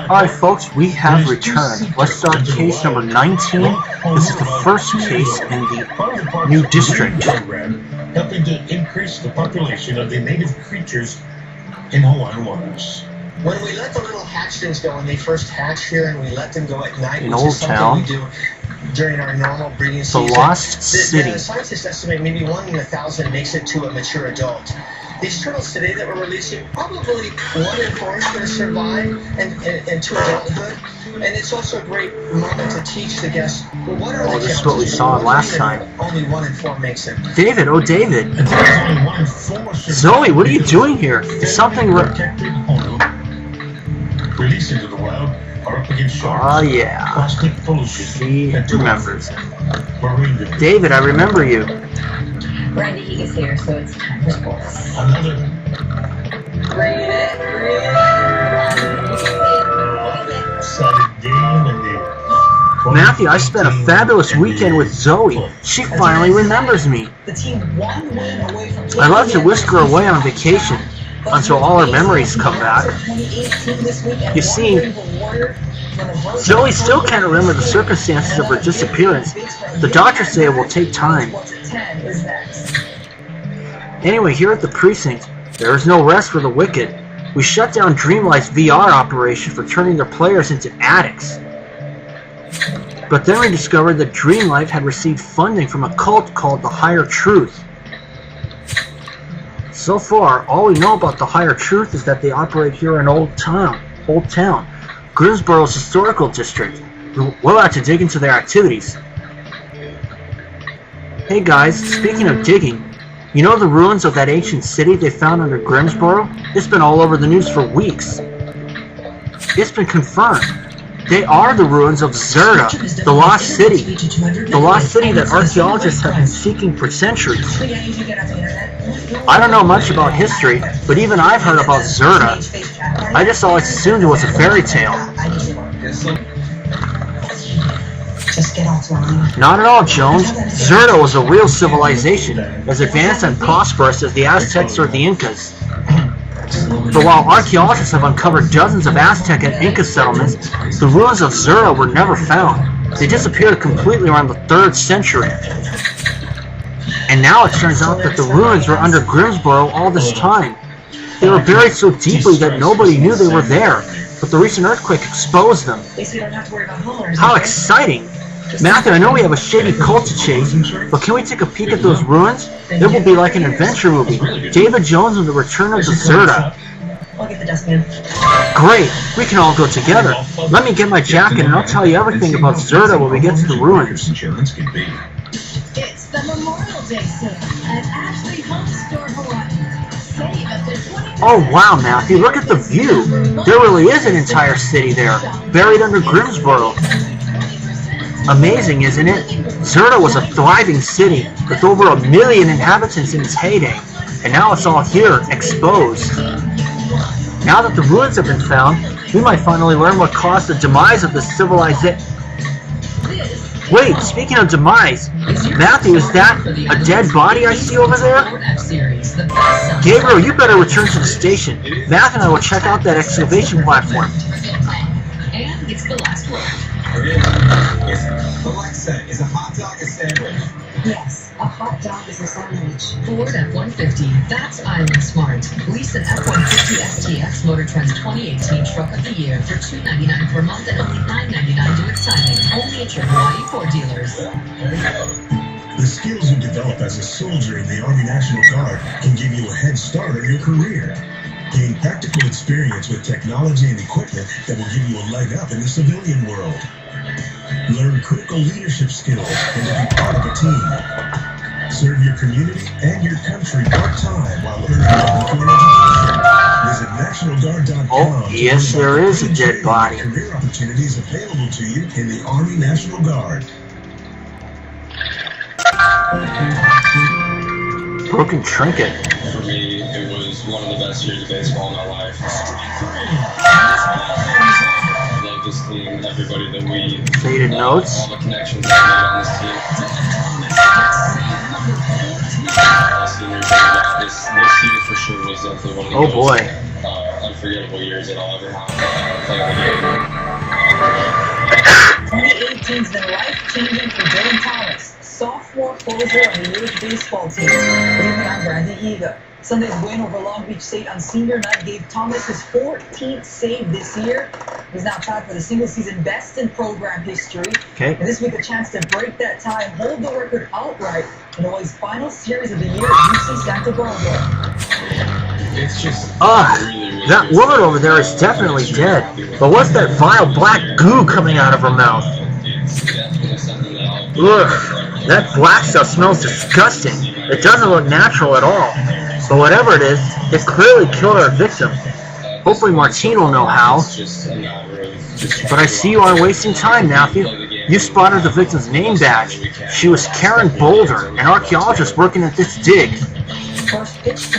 Alright folks, we have returned. Let's start case number 19. This is the first case in the new district. Helping to increase the population of the native creatures in Hawaiian waters. When we let the little hatchlings go, when they first hatch here and we let them go at night, in which Old is something Town, we do during our normal breeding season. The Lost City. The scientists estimate maybe 1 in 1,000 makes it to a mature adult. These turtles today that we're releasing, probably 1 in 4 is going to survive and to adulthood. And it's also a great moment to teach the guests, well, what are the this is what we saw last time. Only 1 in 4 makes it. David, oh David. Zoe, what are you doing here? Is something released into the wild are up against sharks. Oh yeah. Plastic pollution. He remembers. Marine debris. David, I remember you. Randy, he is here, so it's time for sports. Another. Read it. Solid game and the Matthew, I spent a fabulous weekend with Zoe. She finally remembers me. The team 1 win away from I love to whisk her away on vacation until all her memories come back. You see, Zoe still can't remember the circumstances of her disappearance. The doctors say it will take time. Anyway, here at the precinct, there is no rest for the wicked. We shut down Dreamlight's VR operation for turning their players into addicts. But then we discovered that Dreamlight had received funding from a cult called the Higher Truth. So far, all we know about the Higher Truth is that they operate here in Old Town, Grimsboro's historical district. We'll have to dig into their activities. Hey guys, speaking of digging, you know the ruins of that ancient city they found under Grimsboro? It's been all over the news for weeks. It's been confirmed. They are the ruins of Zerda, the Lost City. The Lost City that archaeologists have been seeking for centuries. I don't know much about history, but even I've heard about Zerda. I just always assumed it was a fairy tale. Not at all, Jones. Zerda was a real civilization, as advanced and prosperous as the Aztecs or the Incas. But while archaeologists have uncovered dozens of Aztec and Inca settlements, the ruins of Zerda were never found. They disappeared completely around the 3rd century. And now it turns out that the ruins were under Grimsboro all this time. They were buried so deeply that nobody knew they were there, but the recent earthquake exposed them. How exciting! Matthew, I know we have a shady cult to chase, but can we take a peek at those ruins? It will be like an adventure movie. David Jones and the Return of the Zerda. I'll get the dustbin. Great, we can all go together. Let me get my jacket and I'll tell you everything about Zerda when we get to the ruins. It's the Memorial Day sale at Ashley Home Store Hawaii. Save up to 20%. Oh wow, Matthew, look at the view. There really is an entire city there, buried under Grimsboro. Amazing, isn't it? Zerda was a thriving city with over 1 million inhabitants in its heyday, and now it's all here, exposed. Now that the ruins have been found, we might finally learn what caused the demise of the civilization. Wait, speaking of demise, Matthew, is that a dead body I see over there? Gabriel, you better return to the station. Matthew and I will check out that excavation platform. And it's the last word. Alexa, is a hot dog a sandwich? Yes, a hot dog is a sandwich. Ford F-150, that's Island Smart. Lease an F-150 STX Motor Trend's 2018 Truck of the Year for $299 per month and only $999 due at signing. Only at your Hawaii Ford dealers. The skills you develop as a soldier in the Army National Guard can give you a head start on your career. Gain practical experience with technology and equipment that will give you a leg up in the civilian world. Learn critical leadership skills and to be part of a team. Serve your community and your country part-time while earning money for an education. Visit NationalGuard.com. Oh, yes, there is a dead body. Career opportunities available to you in the Army National Guard. Broken trinket. For me, it was one of the best years of baseball in my life. I love this team, everybody that we Faded notes. all the connections that I made on this team. Senior year, this year for sure was definitely one of the Oh boy. unforgettable years that I'll ever have playing the game. 2018's been life-changing for Dylan Thomas, sophomore closer of the year's baseball team. Good evening, I'm Randy Higa. Sunday's win over Long Beach State on senior night gave Thomas his 14th save this year. He's now tied for the single-season best in program history. Okay. And this week a chance to break that tie and hold the record outright in Hawaii's final series of the year at UC Santa Barbara. It's just That woman over there is definitely dead. But what's that vile black goo coming out of her mouth? it's definitely something that I'll Ugh, that black stuff smells disgusting. It doesn't look natural at all. But whatever it is, it clearly killed our victim. Hopefully Martine will know how. It's just a matter of just But I see you aren't wasting time, Matthew. You spotted the victim's name badge. She was Karen Boulder, an archaeologist working at this dig.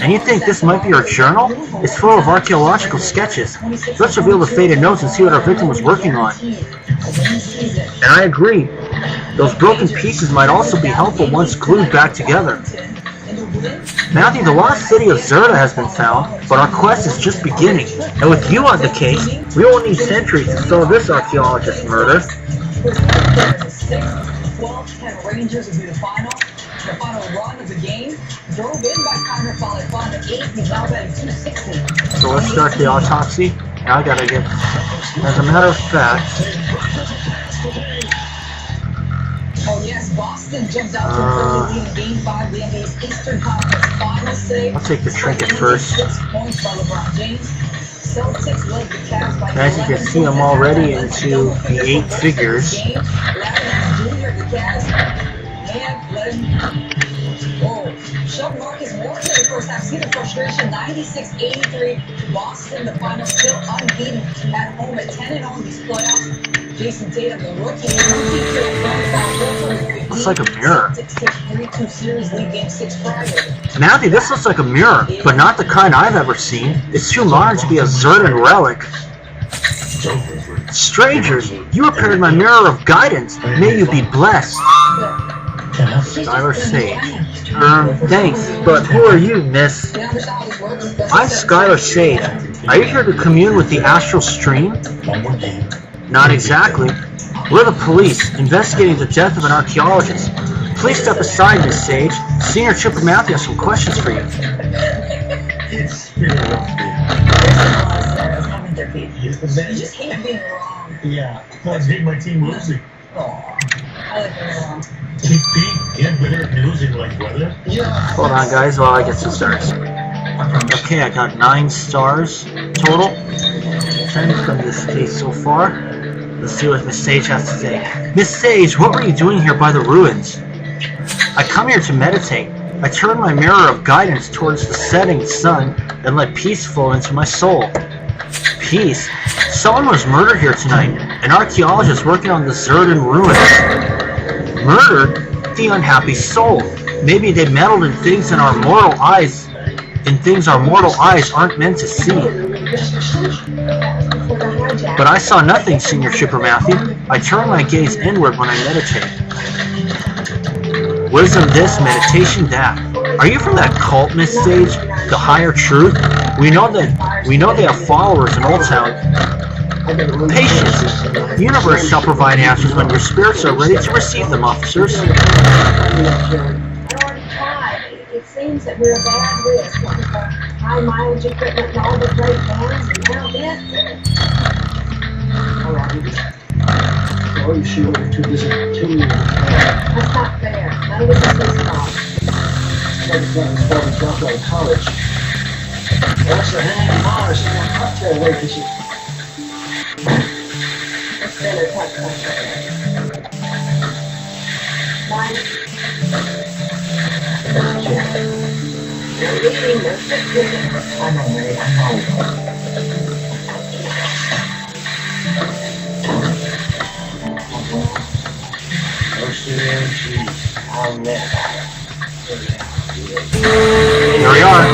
And you think this might be her journal? It's full of archaeological sketches. Let's reveal the faded notes and see what our victim was working on. And I agree. Those broken pieces might also be helpful once glued back together. Matthew, the lost city of Zerta has been found, but our quest is just beginning. And with you on the case, we won't need centuries to solve this archaeologist's murder. 12-10 Rangers will be the final run of the game. Drove in by Connor Fowler, found at 8. He's now batting 260. So let's start the autopsy. Now I gotta get... As a matter of fact... Oh yes, Boston jumped out to an early lead in Game 5 of the NBA's Eastern Conference Finals today. I'll take the trinket first. 6 points by LeBron James. Celtics led the Cavs by As you can see, I'm already into the 8 figures. Junior of the Cavs and let him. Whoa. Shoved Marcus Morris in the first half. See the frustration. 96-83. Boston, the final, still unbeaten at home at 10-0 in these playoffs. Jason Tatum, the rookie, Looks like a mirror. 3-2 series lead game 6 Friday. Matthew, this looks like a mirror, but not the kind I've ever seen. It's too modern to be a Zertan relic. Strangers, you repaired my mirror of guidance. May you be blessed. Skylar Sage. Thanks, but who are you, miss? I'm Skylar Sage. Are you here to commune with the astral stream? Not exactly. We're the police, investigating the death of an archaeologist. Please step aside, Miss Sage. Senior Chipper Matthew has some questions for you. You just hate being wrong. Yeah, I hate my team losing. I like being wrong. Yeah, better at losing like weather. Hold on, guys, while I get some stars. Okay, I got 9 stars total. 10 from this case so far. Let's see what Miss Sage has to say. Miss Sage, what were you doing here by the ruins? I come here to meditate. I turn my mirror of guidance towards the setting sun and let peace flow into my soul. Peace? Someone was murdered here tonight. An archaeologist working on the Zertan ruins. Murdered? The unhappy soul. Maybe they meddled in things in our mortal eyes. In things our mortal eyes aren't meant to see. But I saw nothing, Senior Chipper Matthew. I turn my gaze inward when I meditate. Wisdom this, meditation that. Are you from that cult, Miss Sage? The higher truth? We know they have followers in Old Town. Patience. The universe shall provide answers when your spirits are ready to receive them, officers. It seems that we're a bad risk with the high mileage equipment and all the great bands and now this. Oh, you should have too busy killing you. That's not fair. None of this is his fault. Like his father dropped out of college. What's the hanging bars and that cocktail waitress? It's better touch something. Mine. You're leaving the picture. I know, man. I know. Here we are.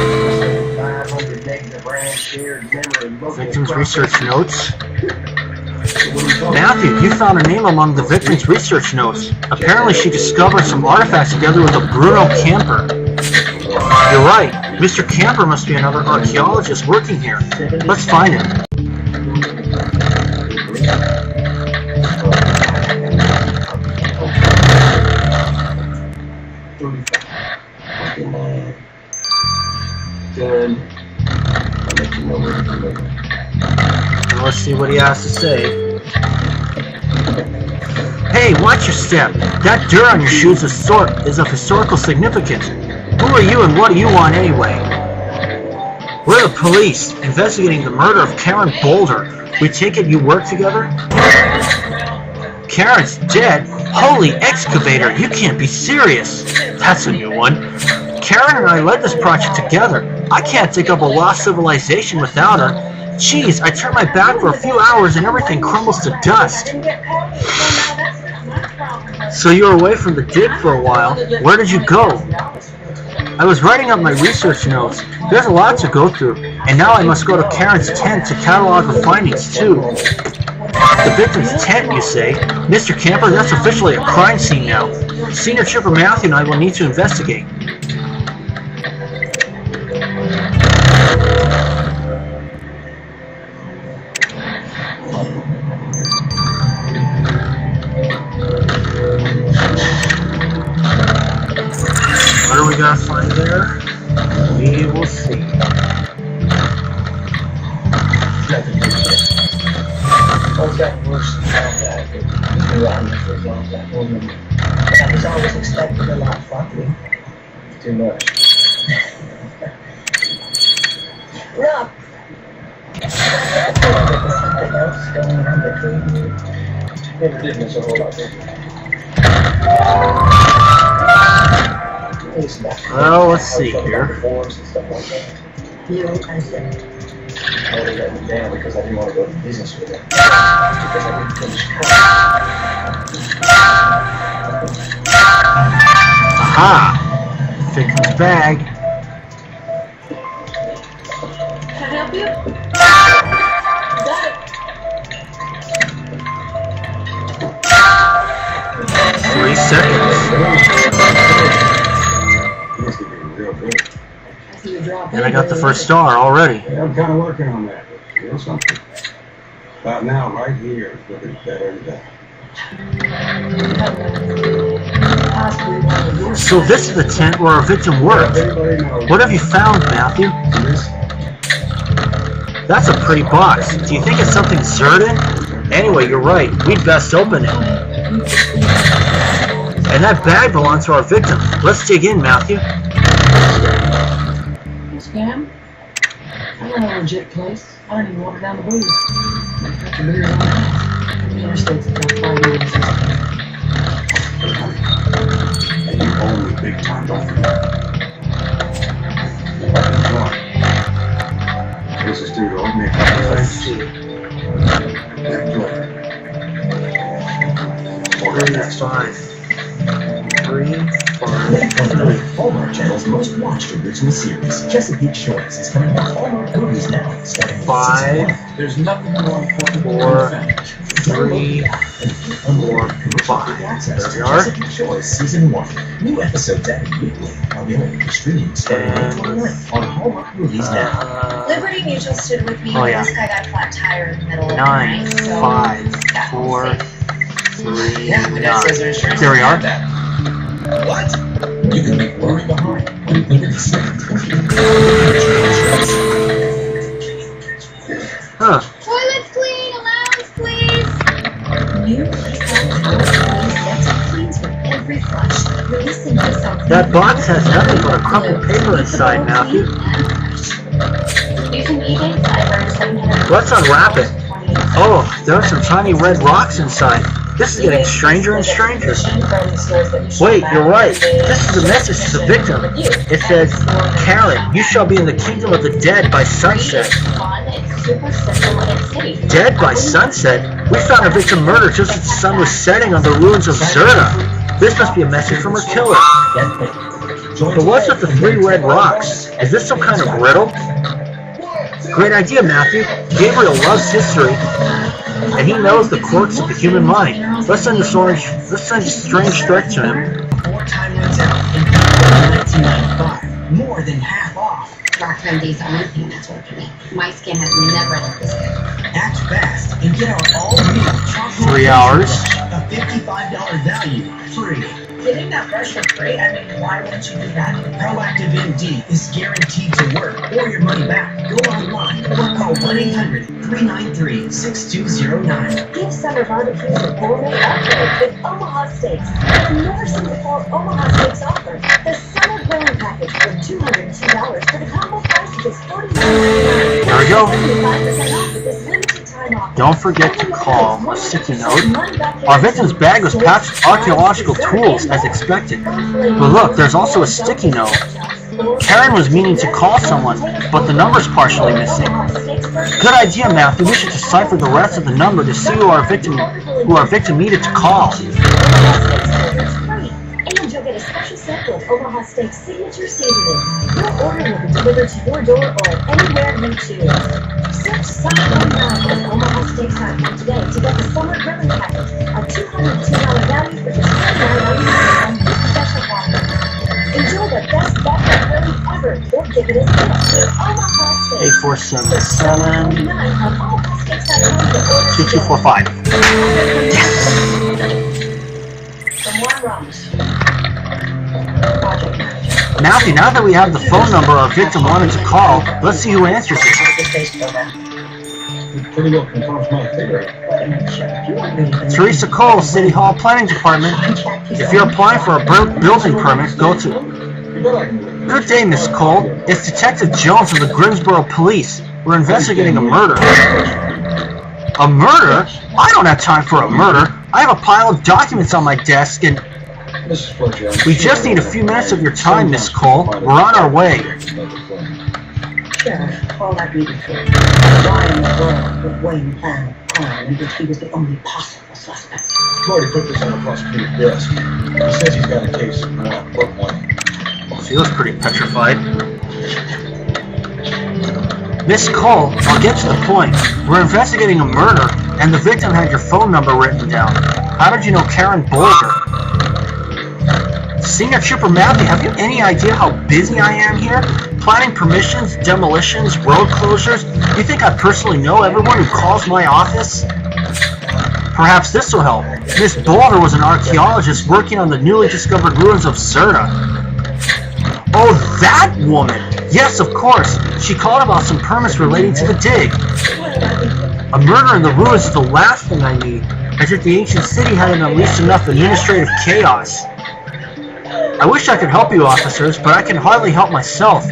Victim's research notes. Matthew, you found a name among the victim's research notes. Apparently she discovered some artifacts together with a Bruno Camper. You're right. Mr. Camper must be another archaeologist working here. Let's find him. Good. I'll let you know where to deliver. And let's see what he has to say. Hey, watch your step. That dirt on your shoes is of historical significance. Who are you and what do you want anyway? We're the police, investigating the murder of Karen Boulder. We take it you work together? Karen's dead? Holy excavator, you can't be serious. That's a new one. Karen and I led this project together. I can't dig up a lost civilization without her. Jeez, I turned my back for a few hours and everything crumbles to dust. So you were away from the dig for a while. Where did you go? I was writing up my research notes. There's a lot to go through, and now I must go to Karen's tent to catalog the findings too. The victim's tent, you say? Mr. Camper, that's officially a crime scene now. Senior Trooper Matthew and I will need to investigate. What are we gonna find there? We will see. What's that worse than that? That was always expected a lot fucking too much. Rob! Something else going on between you. Never did miss a whole lot, did you? Well, let's see here. Yeah, I said. Well, they let me down because I didn't want to go to business with them. Because I didn't finish Aha! Victim's bag. Can I help you? Got it. 3 seconds. I see you drop And I got the first star already. Yeah, I'm kind of working on that. You know something? About now, right here, is looking better and better. So this is the tent where our victim worked. Everybody knows. What have you found, Matthew? That's a pretty box. Do you think it's something Zerdan? Anyway, you're right. We'd best open it. And that bag belongs to our victim. Let's dig in, Matthew. Scam? I got a legit place. I don't even walk down the booze. Got your beer on the interstate's about 5 years. And you own me big time, don't forget. Come on. This is Studio. Open me a couple of things. Yeah, look. Order next. 5, 3, 5. Hallmark Channel's most watched original series, Chesapeake Shores, is coming to Hallmark Movies now, starting with 5, There's nothing more important 4, 3, 4, 5. There we are. Chesapeake Shores Season 1. New episodes added weekly, available for streaming starting May 29th on Hallmark Movies now. Liberty Mutual stood with me Oh, when yeah. this guy got a flat tire in the middle of the 9, night, so 5, got home 4, safe. 3, Yeah, but that says their insurance 9. There we are. that. What? You can leave worry behind when Liberty saves. Huh. Toilets clean, allowance please. New Lysol cleans with every flush, releasing Lysol. That box has nothing but a crumpled paper inside, Matthew. You can eBay Cyber 700. Let's unwrap it. Oh, there are some tiny red rocks inside. This is getting stranger and stranger. Wait, you're right. This is a message to the victim. It says, Karen, you shall be in the kingdom of the dead by sunset. Dead by sunset? We found a victim murdered just as the sun was setting on the ruins of Zerda. This must be a message from her killer. But what's with the 3 red rocks? Is this some kind of riddle? Great idea, Matthew. Gabriel loves history, and he knows the quirks of the human mind. Let's send a strange threat to him. Before time runs out in 1995, more than half off. Dr. MD's the only thing that's working me. My skin has never looked this good. Act fast and get our all-new chocolate 3 hours. a $55 value free. Getting that brush for free? I mean, why wouldn't you do that? Proactive MD is guaranteed to work or your money back. Go online or call 1-800-393-6209. Give summer barbecues a gourmet upgrade with Omaha Steaks. I've never seen the full Omaha Steaks offer. The summer grilling package for $202 for the combo price of just $49. There we go. 75% off with this limited time offer. Don't forget to call a sticky note. Our victim's bag was packed with archaeological tools as expected. But look, there's also a sticky note. Karen was meaning to call someone, but the number's partially missing. Good idea, Matthew. We should decipher the rest of the number to see who our victim needed to call. And you'll get a special sample of Omaha Steaks signature seasoning. Your order will be delivered to your door or anywhere you choose. Search Summer online at omahasteaks.com today to get the summer grilling package, a $202 value for just $49.99 on this special offer. Enjoy the best backyard grilling ever or give it a gift to Omaha Steaks. 8477 $49 on omahasteaks.com to order 2245. From One Rums. Project Manager. Matthew, now that we have the phone number our victim wanted to call, let's see who answers it. Pretty well confirms my theory. Teresa Cole, City Hall Planning Department. If you're applying for a building permit, go to... Good day, Miss Cole. It's Detective Jones of the Greensboro Police. We're investigating a murder. A murder? I don't have time for a murder. I have a pile of documents on my desk and... Mrs. Fletcher, We just need a few minutes of your time, Miss Cole. We're on our way. Sheriff, all I needed to why in the world would Wayne plan a crime in which he was the only possible suspect? I've already put this on the prosecutor's desk. He says he's got a case of but one. Feels pretty petrified. Miss Cole, I'll get to the point. We're investigating a murder, and the victim had your phone number written down. How did you know Karen Bolger? Senior Trooper Matthew, have you any idea how busy I am here? Planning permissions, demolitions, road closures? You think I personally know everyone who calls my office? Perhaps this will help. Miss Bolger was an archaeologist working on the newly discovered ruins of Zerta. Oh, that woman! Yes, of course. She called about some permits relating to the dig. A murder in the ruins is the last thing I need, as if the ancient city hadn't unleashed enough administrative chaos. I wish I could help you, officers, but I can hardly help myself.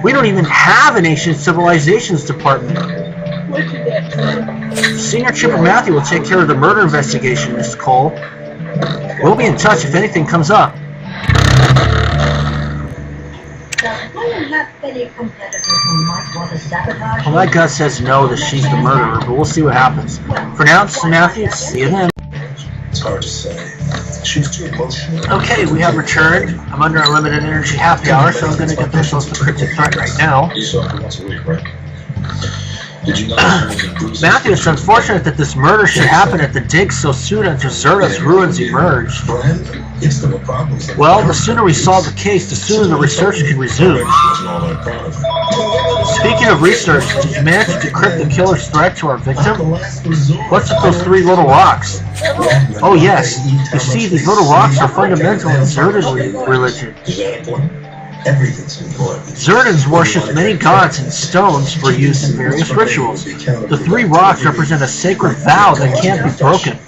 We don't even have an ancient civilizations department. Senior Trooper Matthew will take care of the murder investigation, Miss Cole. We'll be in touch if anything comes up. Well, my gut says no, that she's the murderer, but we'll see what happens. For now, this is Matthew. See you then. It's hard to say. She's too emotional. Okay, we have returned. I'm under a limited energy happy hour, so I'm going to get this off the cryptic threat right now. You saw her once a week, right? Did you know Matthew, it's unfortunate that this murder should happen at the dig so soon after Zerta's ruins emerged. Friend, it's the problems that Well, the sooner we solve the case, the sooner the research can resume. Speaking of research, did you manage to decrypt the killer's threat to our victim? What's with those 3 little rocks? Oh yes, you see, these little rocks are fundamental in Zerta's religion. Is that important? Everything's important. Zertans worship many gods, and stones were used in various rituals. The 3 rocks represent a sacred vow that can't be broken.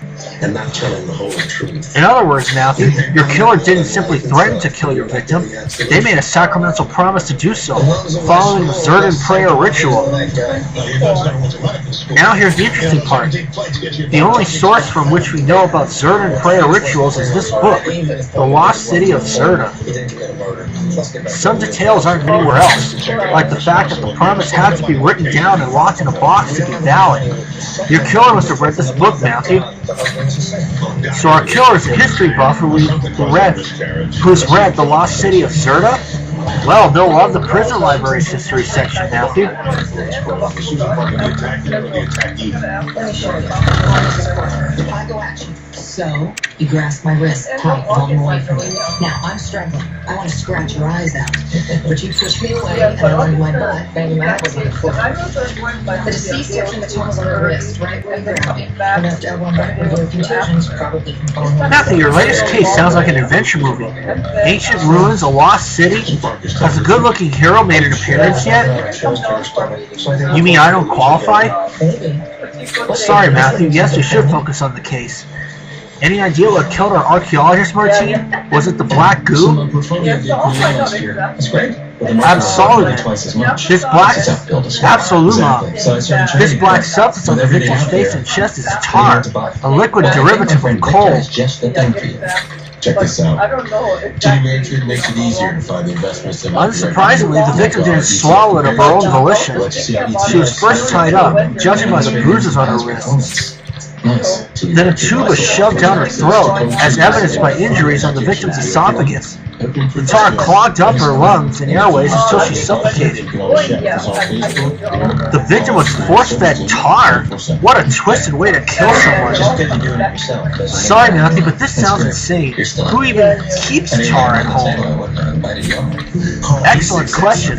And not telling the whole truth. In other words, Matthew, your killer didn't simply threaten to kill your victim. They made a sacramental promise to do so, following the Zertan prayer ritual. Now here's the interesting part. The only source from which we know about Zertan prayer rituals is this book, The Lost City of Zerta. Some details aren't anywhere else, like the fact that the promise had to be written down and locked in a box to be valid. Your killer must have read this book, Matthew. So our killer is a history buff who's read The Lost City of Zerta? Well, they'll love the prison library's history section, Matthew. Action. So, you grasped my wrist tight, pulling away from me. Now, I'm struggling. I want to scratch your eyes out. But you pushed me away, and I landed my butt, banging my elbows on the floor. The deceased hematomas on her wrist, right where you grabbed me. Enough elbow and back with contusions, probably from falling. Matthew, your latest case sounds like an adventure movie. Ancient ruins, a lost city. Has a good-looking hero made an appearance yet? You mean I don't qualify? Sorry, Matthew. Yes, we should focus on the case. Any idea what killed our archaeologist, Martine? Was it the black goo? Absolutely. This black... Absolutely. This black substance on the victim's face and chest is tar, a liquid derivative from coal. Check this out. Getting married makes it easier to find investments in. Unsurprisingly, the victim didn't swallow it of her own volition. She was first tied up, judging by the bruises on her wrists. Then a tube was shoved down her throat, as evidenced by injuries on the victim's esophagus. The tar clogged up her lungs and airways until she suffocated. The victim was force-fed tar? What a twisted way to kill someone. Sorry, Matthew, but this sounds insane. Who even keeps tar at home? Excellent question.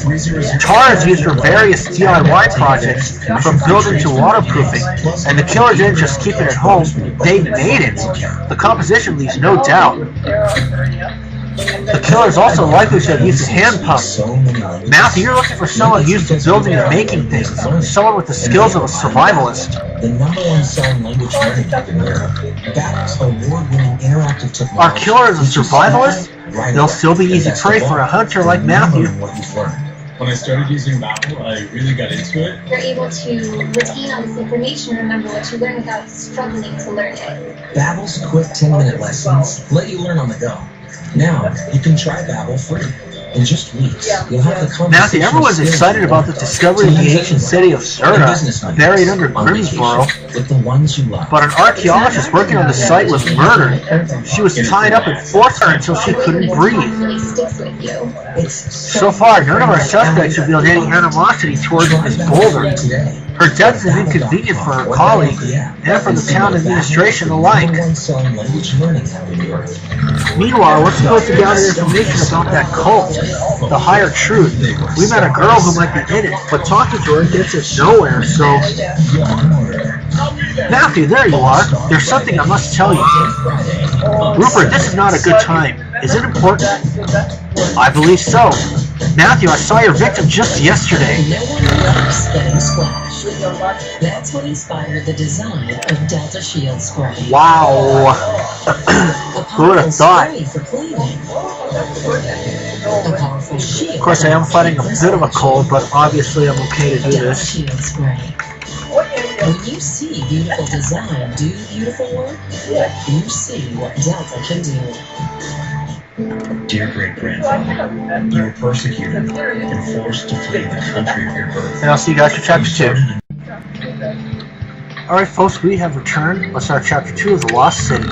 Tar is used for various DIY projects, from building to waterproofing, and the killer didn't just keep it at home, they made it. The composition leaves no doubt. The killer is also likely to have used a hand pump. Matthew, you're looking for someone used to building and making things, someone with the skills of a survivalist. The #1 selling language learning app in Europe. Babbel's award-winning interactive technology. Our killer is a survivalist? They'll still be easy prey for a hunter like Matthew. When I started using Babbel, I really got into it. You're able to retain all this information and remember what you learn without struggling to learn it. Babbel's quick 10-minute lessons let you learn on the go. Now, you can try Babbel free. In just weeks, you'll have the conversation. Matthew, everyone's excited about the discovery of the ancient city of Zerta, buried under Grimsboro. With the ones you love. But an archaeologist working on the site was murdered. She was tied up and forced her until she couldn't breathe. Really sticks with you. So far, none of our suspects revealed any animosity towards Ms. Boulder. Her death is inconvenient for her colleague and for the town administration alike. Meanwhile, we're supposed to gather information about that cult, the Higher Truth. We met a girl who might be in it, but talking to her gets us nowhere, so... Matthew, there you are. There's something I must tell you. Rupert, this is not a good time. Is it important? I believe so. Matthew, I saw your victim just yesterday. No one likes getting splashed. That's what inspired the design of Delta Shield Spray. Wow. Who would have thought? Of course, I am fighting a bit of a cold, but obviously I'm okay to do this. When you see beautiful design do beautiful work, you see what Delta can do. Dear great-grandfather, you were persecuted and forced to flee the country of your birth. And I'll see you guys for Chapter 2. Alright folks, we have returned. Let's start Chapter 2 of The Lost City.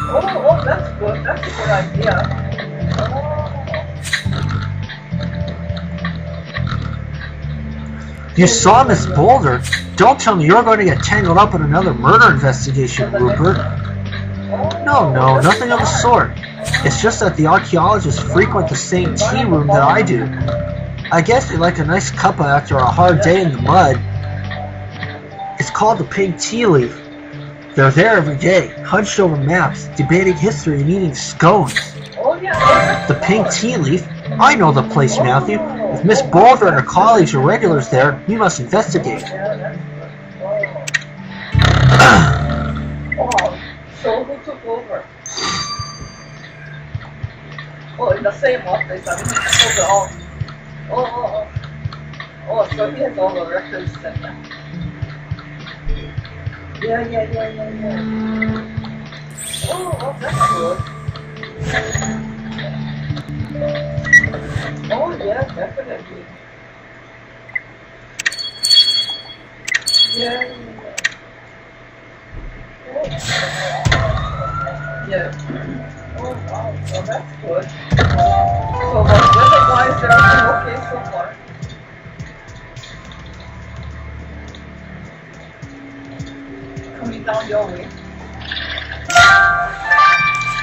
Oh, that's good. That's a good idea. You saw Miss Boulder? Don't tell me you're going to get tangled up in another murder investigation, Rupert. No, nothing of the sort. It's just that the archaeologists frequent the same tea room that I do. I guess they like a nice cuppa after a hard day in the mud. It's called the Pink Tea Leaf. They're there every day, hunched over maps, debating history and eating scones. The Pink Tea Leaf? I know the place, Matthew. If Miss Boulder and her colleagues are regulars there, we must investigate. So who took over? Oh, in the same office. I mean, oh, so he has all the records set up. Yeah. Oh, that's good. Oh, yeah, definitely. Yeah. Yeah. Oh, wow. Well, that's good. So, weather-wise, everything okay so far? Coming down your way.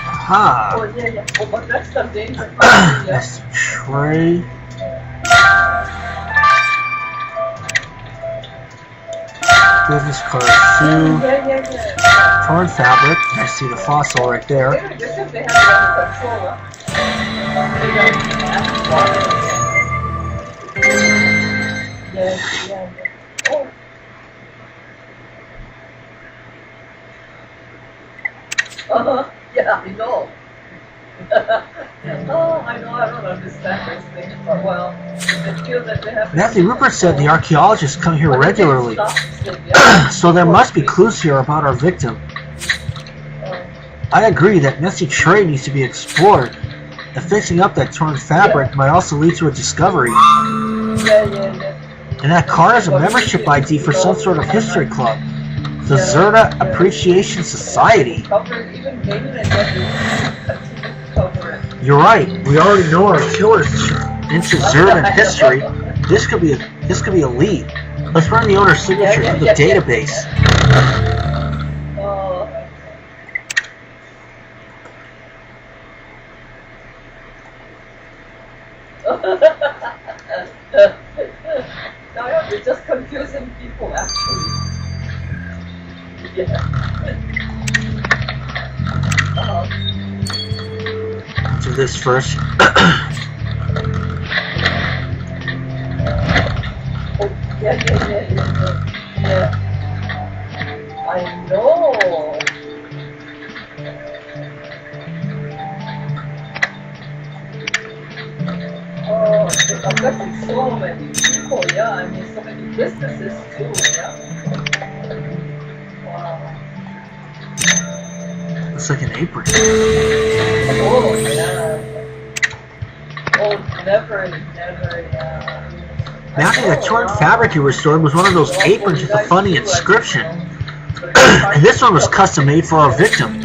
Aha. Oh, yeah. Oh, but that's the danger part. That's the tray. Business card shoe. Yeah. Torn fabric. I see the fossil right there. Maybe just if they have it under control, huh? Yeah. Oh. Yeah, I know. Oh, I know, I don't understand those things, but well, they feel that they have... Matthew Rupert said the archaeologists come here regularly, so there must be clues here about our victim. I agree that messy tray needs to be explored, and fixing up that torn fabric might also lead to a discovery. And that card is a membership ID for some sort of history club. The Zerda Appreciation Society. You're right. We already know our killers into Zerda history. This could be a lead. Let's run the owner's signature through the database. No, you're just confusing people, actually. Yeah. Do this first. Oh, yeah. I know. Oh, it's affecting so many people, yeah. I mean, so many businesses too, yeah. Wow. Looks like an apron. Oh, yeah. Oh, never, yeah. Matthew, that torn fabric you restored was one of those aprons with a funny inscription. And this one was custom made for our victim.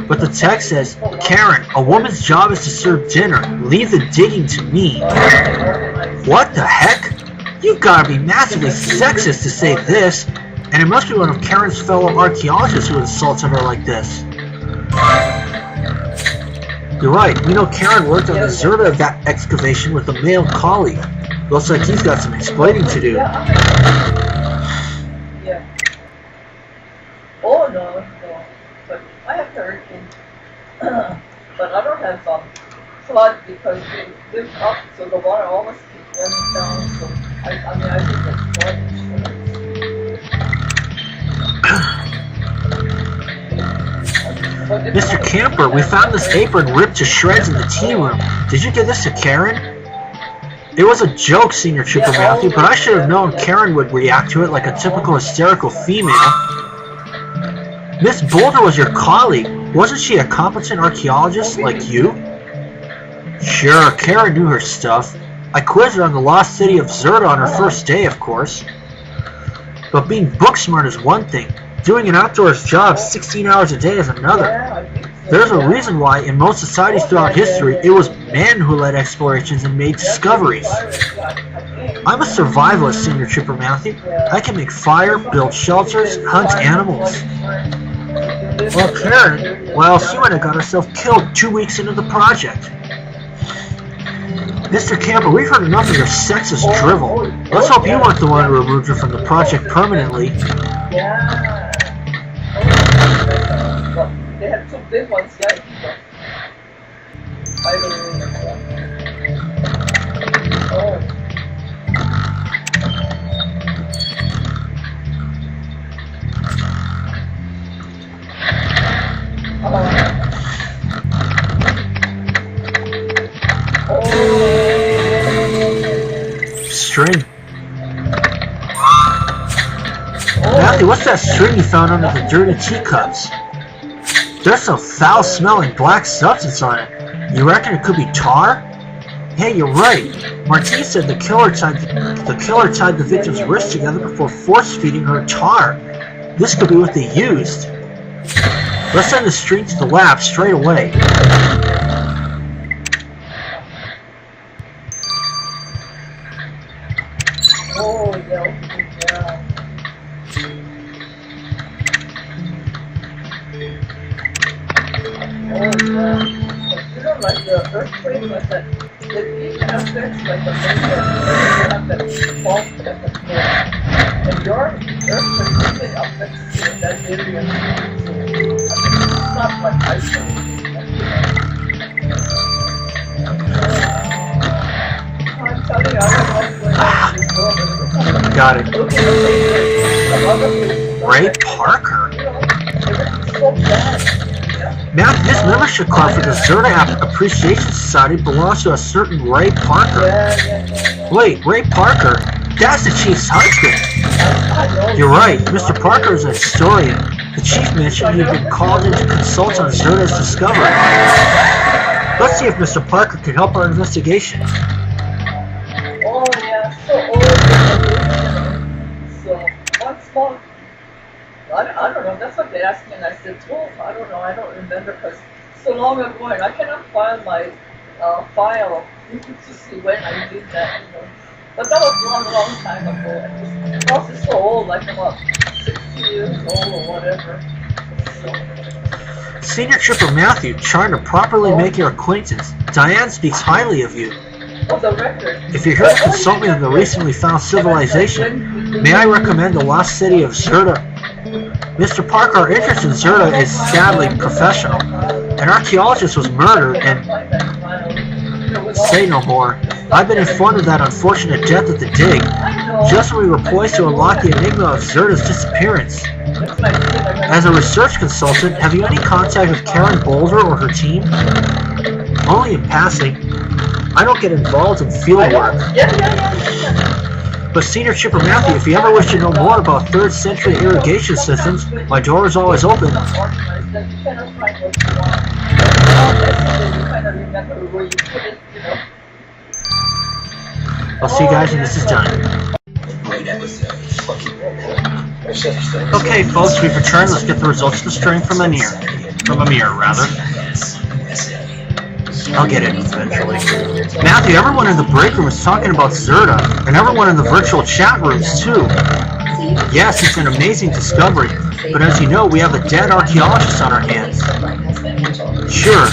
But the text says, Karen, a woman's job is to serve dinner. Leave the digging to me. What the heck? You've got to be massively sexist to say this. And it must be one of Karen's fellow archaeologists who insulted her like this. You're right. We know Karen worked on the Zerda excavation with a male colleague. Looks like he's got some explaining to do. Yeah. Oh, no. But I have hurricane. But I don't have flood because they live up, so the water almost keeps running down. So I think it's flood insurance. Mr. Camper, we found this apron ripped to shreds in the tea room. Did you give this to Karen? It was a joke, Senior Trooper Matthew, but I should have known Karen would react to it like a typical hysterical female. Miss Boulder was your colleague. Wasn't she a competent archaeologist like you? Sure, Karen knew her stuff. I quizzed her on the lost city of Zerda on her first day, of course. But being book smart is one thing. Doing an outdoors job 16 hours a day is another. There's a reason why in most societies throughout history it was men who led explorations and made discoveries. I'm a survivalist, Senior Trooper Matthew. I can make fire, build shelters, hunt animals. Well, Karen, well, she might have got herself killed 2 weeks into the project. Mr. Camper, we've heard enough of your sexist drivel. Let's hope you weren't the one who removed her from the project permanently. Yeah. They have two big ones, yeah. I don't remember. Oh. String. Matthew, what's that string you found under the dirty teacups? There's some foul-smelling black substance on it. You reckon it could be tar? Hey, you're right. Martine said the killer tied the victim's wrists together before force-feeding her tar. This could be what they used. Let's send the stream to the lab straight away. Oh, yeah. Oh, yeah. You know, like the earthquake, like that, it even affects like the major, you have that fault at the floor. And your earthquake really affects that area. So, I mean, it's not like isolated. I'm telling you, I don't know what's going on in this world. Got it. Okay. Ray Parker? So bad. Now, this membership card for the Zerta Appreciation Society belongs to a certain Ray Parker. Wait, Ray Parker? That's the Chief's husband. You're right, Mr. Parker is a historian. The Chief mentioned you've been called in to consult on Zerta's discovery. Let's see if Mr. Parker can help our investigation. Oh yeah, so old. So, what's more? I don't know, that's what they asked me, and I said, oh, I don't know, I don't remember, because so long ago, and I cannot find my file to see when I did that, you know. But that was a long time ago, and this house is so old, like about 60 years old or whatever. So. Senior Trooper Matthew, trying to properly make your acquaintance. Diane speaks highly of you. Oh, the record. If you're here to consult me on the recently found civilization, may I recommend the lost city of Zerta? Mr. Parker, our interest in Zerta is sadly professional. An archaeologist was murdered and... Say no more. I've been informed of that unfortunate death at the dig, just when we were poised to unlock the enigma of Zerta's disappearance. As a research consultant, have you any contact with Karen Boulder or her team? Only in passing. I don't get involved in field work. But Senior Trooper Matthew, if you ever wish to know more about 3rd century irrigation systems, my door is always open. I'll see you guys when this is done. Okay folks, we've returned. Let's get the results of the string from Amir. From Amir, rather. I'll get it eventually. Matthew, everyone in the break room is talking about Zerta, and everyone in the virtual chat rooms too. Yes, it's an amazing discovery, but as you know, we have a dead archaeologist on our hands. Sure,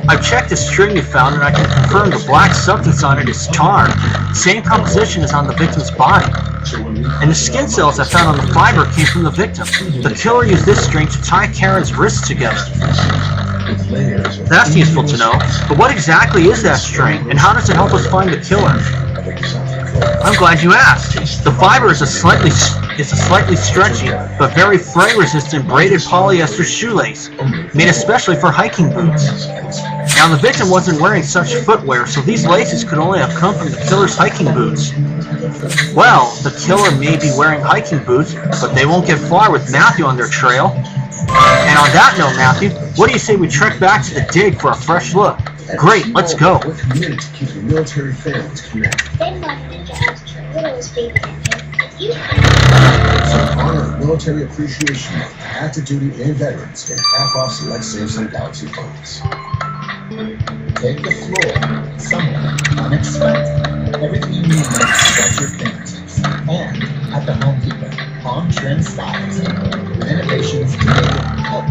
I've checked the string you found and I can confirm the black substance on it is tar, same composition as on the victim's body. And the skin cells I found on the fiber came from the victim. The killer used this string to tie Karen's wrists together. That's useful to know, but what exactly is that string, and how does it help us find the killer? I'm glad you asked. The fiber is a slightly stretchy, but very fray-resistant braided polyester shoelace, made especially for hiking boots. Now, the victim wasn't wearing such footwear, so these laces could only have come from the killer's hiking boots. Well, the killer may be wearing hiking boots, but they won't get far with Matthew on their trail. And on that note, Matthew, what do you say we trek back to the dig for a fresh look? Great, let's go. We're committed to keeping military families connected. Then why didn't you ask your widow's baby campaign? You So honor Military Appreciation Month, active duty and veterans get half off select Samsung Galaxy phones. Take the floor somewhere unexpected. Everything you need to stretch your fingertips. And at the Home Depot, on-trend styles with innovations to make it help.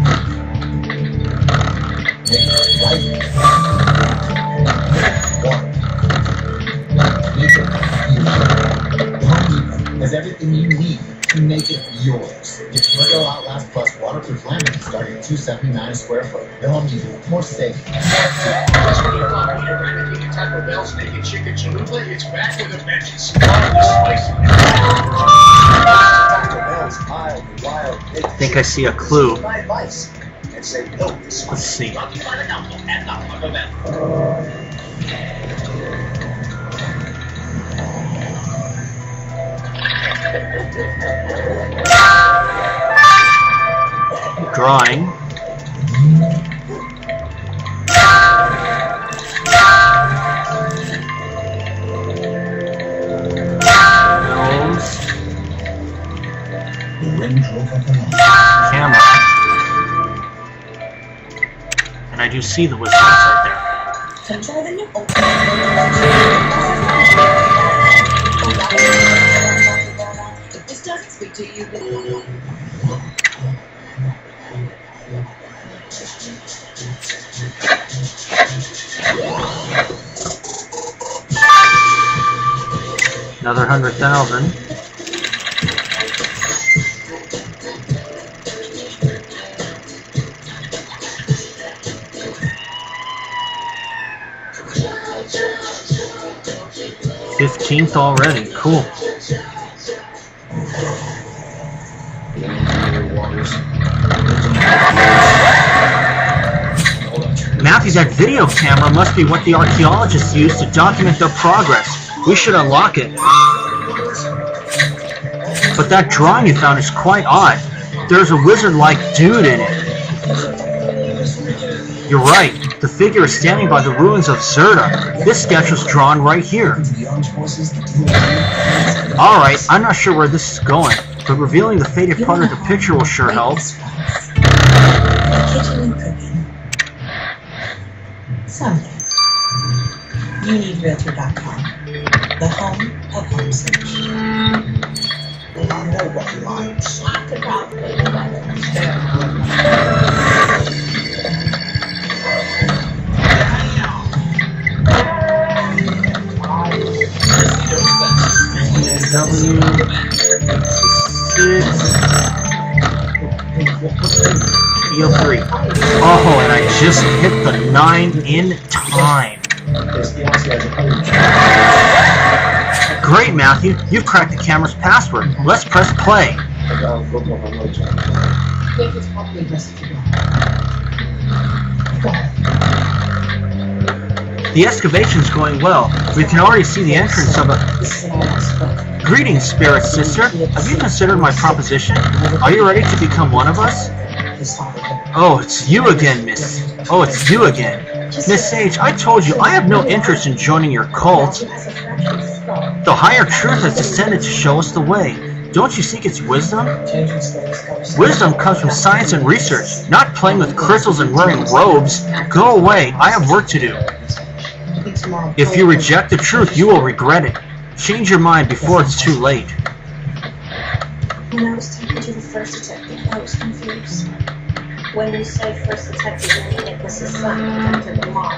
Make it light. Make it beautiful. The Home Depot has everything you need to make it yours. Get Pergo Outlast Plus waterproof laminate starting at $279 a square foot. The Home Depot, more safe, more Just when you thought Peter Rabbit and Taco Bell's making chicken chalupa, it's back with a vengeance. Spicy. Taco Bell's mild, wild, I think I see a clue. my advice. And say no to Let's spice. see. Rocky Fire Taco at Taco Bell. Drawing. Nose. The Range Rover Banana. Camera. And I do see the wizard right there. Control the new If this doesn't speak to you, then... Another 100,000. $15th already. Cool. Matthew, that video camera must be what the archaeologists use to document their progress. We should unlock it. But that drawing you found is quite odd. There's a wizard-like dude in it. You're right. The figure is standing by the ruins of Zerta. This sketch was drawn right here. Alright, I'm not sure where this is going, but revealing the faded part of the picture will sure help. Kitchen and cooking. Someday, you need Realtor.com, the home of home search. I know what lies. I could probably EO3. Oh, and I just hit the 9 in time. Great, Matthew. You've cracked the camera's password. Let's press play. The excavation's going well. We can already see the entrance of a... Greetings, Spirit Sister. Have you considered my proposition? Are you ready to become one of us? Oh, it's you again, Miss. Oh, it's you again. Miss Sage, I told you I have no interest in joining your cult. The higher truth has descended to show us the way. Don't you seek its wisdom? Wisdom comes from science and research, not playing with crystals and wearing robes. Go away, I have work to do. If you reject the truth, you will regret it. Change your mind before it's too late. When I was talking to the first detective, I was confused. When you say first detective, you mean it was his son, Detective Lamar?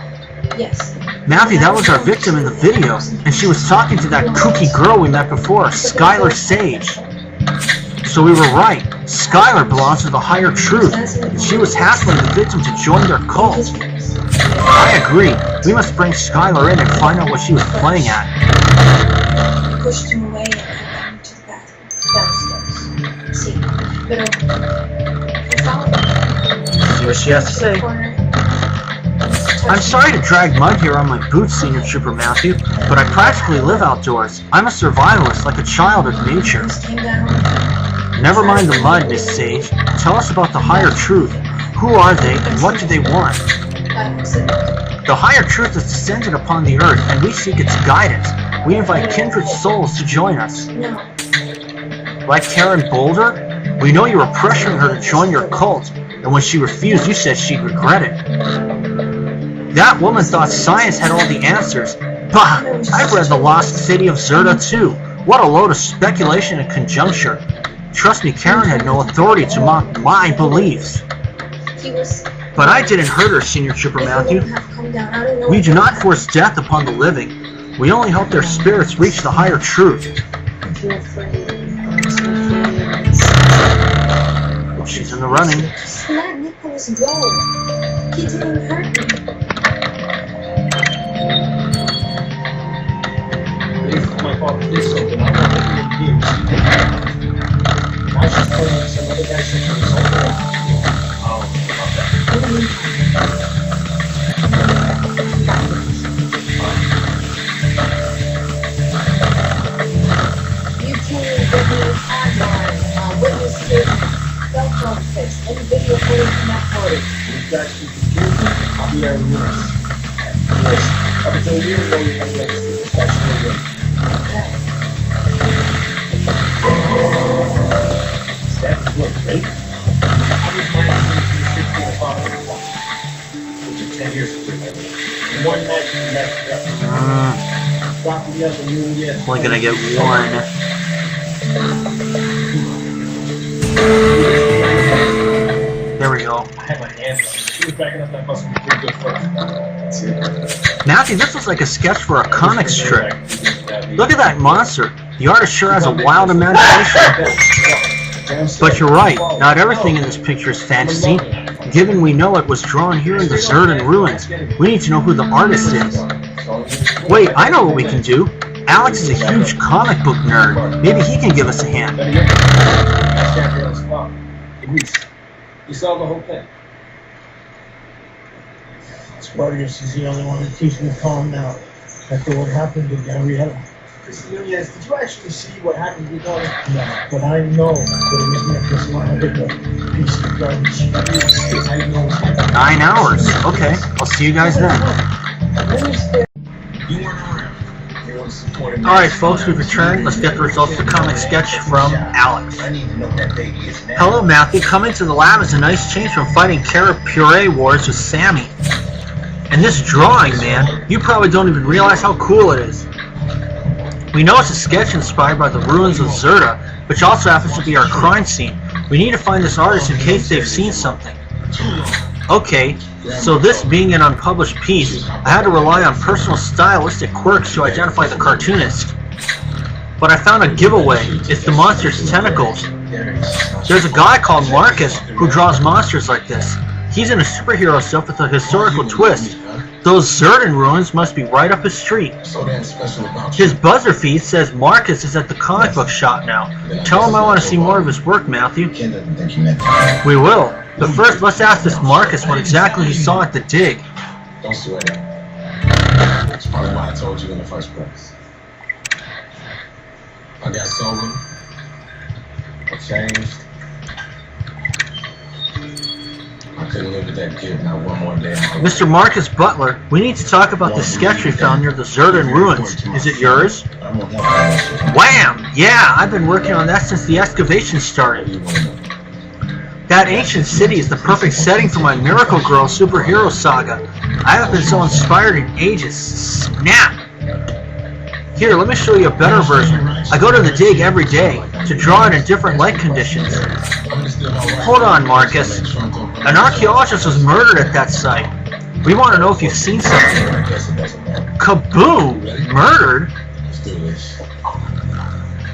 Yes. Matthew, that was our victim in the video, and she was talking to that kooky girl we met before, Skylar Sage. So we were right. Skylar belongs to the higher truth, and she was hassling the victim to join their cult. I agree. We must bring Skylar in and find out what she was playing at. I pushed him away and I went to the bathroom. Downstairs. See, See what she has to say. I'm sorry to drag mud here on my boots, Senior Trooper Matthew, but I practically live outdoors. I'm a survivalist, like a child of nature. Never mind the mud, Miss Sage. Tell us about the higher truth. Who are they, and what do they want? The higher truth has descended upon the earth, and we seek its guidance. We invite kindred souls to join us. Like Karen Boulder? We know you were pressuring her to join your cult, and when she refused, you said she'd regret it. That woman thought science had all the answers. Bah! I've read The Lost City of Zerta too. What a load of speculation and conjecture. Trust me, Karen had no authority to mock my beliefs. But I didn't hurt her, Senior Trooper Matthew. We do not force death upon the living. We only help their spirits reach the higher truth. She's in the running. Just let Nicholas go. He didn't hurt me. If my father did something, I want to be abused. Now she's telling me some other guy should do something. You can give me timeline, witness statement, cell phone fix, any video footage from that party. You guys should confuse me. I'll be there in minutes. Yes. Up until a year ago, you had to that's no way. That's what, right? I was planning to 16 o'clock. 10 years ago. One night, dropping the other, you and yeah. Only gonna get one. There we go. I had my hands up. She was backing up that bus and pretty good first. Matthew, this looks like a sketch for a comic strip. Look at that monster. The artist sure has a wild imagination. But you're right, not everything in this picture is fantasy. Given we know it was drawn here in the Zerdan ruins, we need to know who the artist is. Wait, I know what we can do. Alex is a huge comic book nerd. Maybe he can give us a hand. You saw the whole thing. Spartacus is the only one that keeps me calm now. After what happened to Gabriella. Mr. Nunez, did you actually see what happened to your daughter? No, but I know that it was Necklace Line of a piece of garbage. I know. 9 hours. Okay, I'll see you guys then. Alright folks, we've returned. Let's get the results of the comic sketch from Alex. Hello Matthew, coming to the lab is a nice change from fighting carrot puree wars with Sammy. And this drawing, man, you probably don't even realize how cool it is. We know it's a sketch inspired by the ruins of Zerda, which also happens to be our crime scene. We need to find this artist in case they've seen something. Okay, so this being an unpublished piece, I had to rely on personal stylistic quirks to identify the cartoonist. But I found a giveaway. It's the monster's tentacles. There's a guy called Marcus who draws monsters like this. He's in a superhero stuff with a historical twist. Those Zerdan ruins must be right up his street. His buzzer feed says Marcus is at the comic book shop now. Tell him I want to see more of his work, Matthew. We will. But first, let's ask this Marcus what exactly he saw at the dig. Don't sweat it. That's probably why I told you in the first place. I got sober. I changed. I couldn't live with that kid not one more day. Mr. Marcus Butler, we need to talk about the sketch we found near the Zerdan ruins. Is it yours? Wham! Yeah, I've been working on that since the excavation started. That ancient city is the perfect setting for my Miracle Girl superhero saga. I haven't been so inspired in ages. Snap! Here, let me show you a better version. I go to the dig every day to draw it in different light conditions. Hold on, Marcus. An archaeologist was murdered at that site. We want to know if you've seen something. Kaboom! Murdered?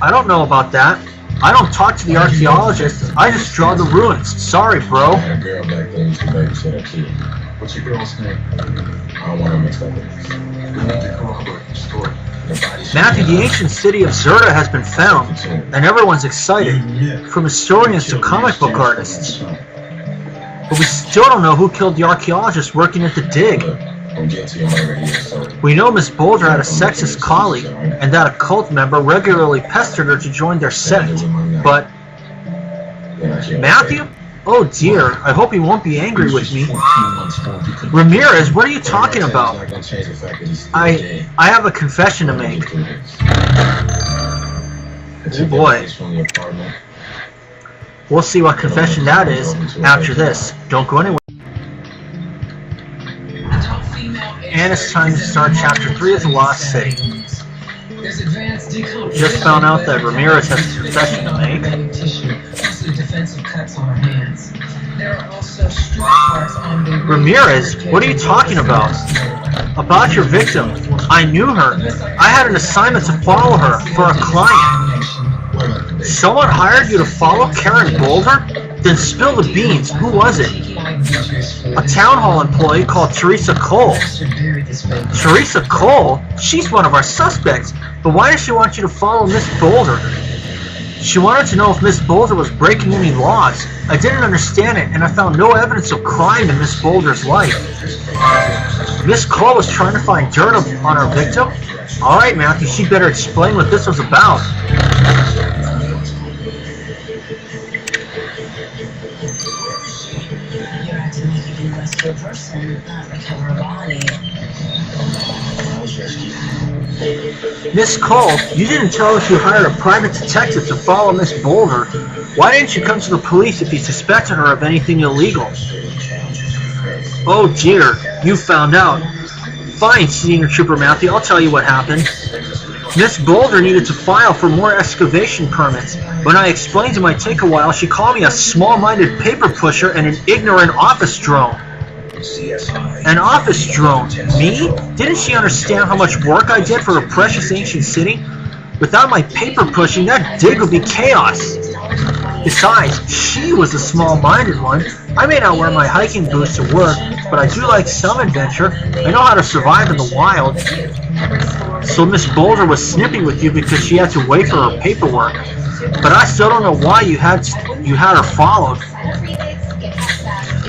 I don't know about that. I don't talk to the archaeologists. I just draw the ruins. Sorry, bro. What's your girl's name? I don't want to mix up with this. We need to corroborate the story. Matthew, the ancient city of Zerda has been found, and everyone's excited, from historians to comic book artists. But we still don't know who killed the archaeologist working at the dig. We know Miss Boulder had a sexist colleague, and that a cult member regularly pestered her to join their sect. But Matthew? Oh dear, I hope he won't be angry with me. Ramirez, what are you talking about? I have a confession to make. Oh boy. We'll see what confession that is after this. Don't go anywhere. And it's time to start Chapter 3 of The Lost City. Just found out that Ramirez has a confession to make. Ramirez, what are you talking about? About your victim. I knew her. I had an assignment to follow her for a client. Someone hired you to follow Karen Boulder? Then spill the beans. Who was it? A town hall employee called Teresa Cole. Teresa Cole? She's one of our suspects. But why does she want you to follow Miss Boulder? She wanted to know if Miss Boulder was breaking any laws. I didn't understand it, and I found no evidence of crime in Miss Boulder's life. Miss Cole was trying to find dirt on her victim? Alright, Matthew, she'd better explain what this was about. You're acting like you can rescue a person, not recover a body. Miss Cole, you didn't tell us you hired a private detective to follow Miss Boulder. Why didn't you come to the police if you suspected her of anything illegal? Oh dear, you found out. Fine, Senior Trooper Matthew, I'll tell you what happened. Miss Boulder needed to file for more excavation permits. When I explained it might take a while, she called me a small-minded paper pusher and an ignorant office drone. An office drone? Me? Didn't she understand how much work I did for her precious ancient city? Without my paper pushing, that dig would be chaos. Besides, she was the small-minded one. I may not wear my hiking boots to work, but I do like some adventure. I know how to survive in the wild. So Miss Boulder was snipping with you because she had to wait for her paperwork. But I still don't know why you had her followed.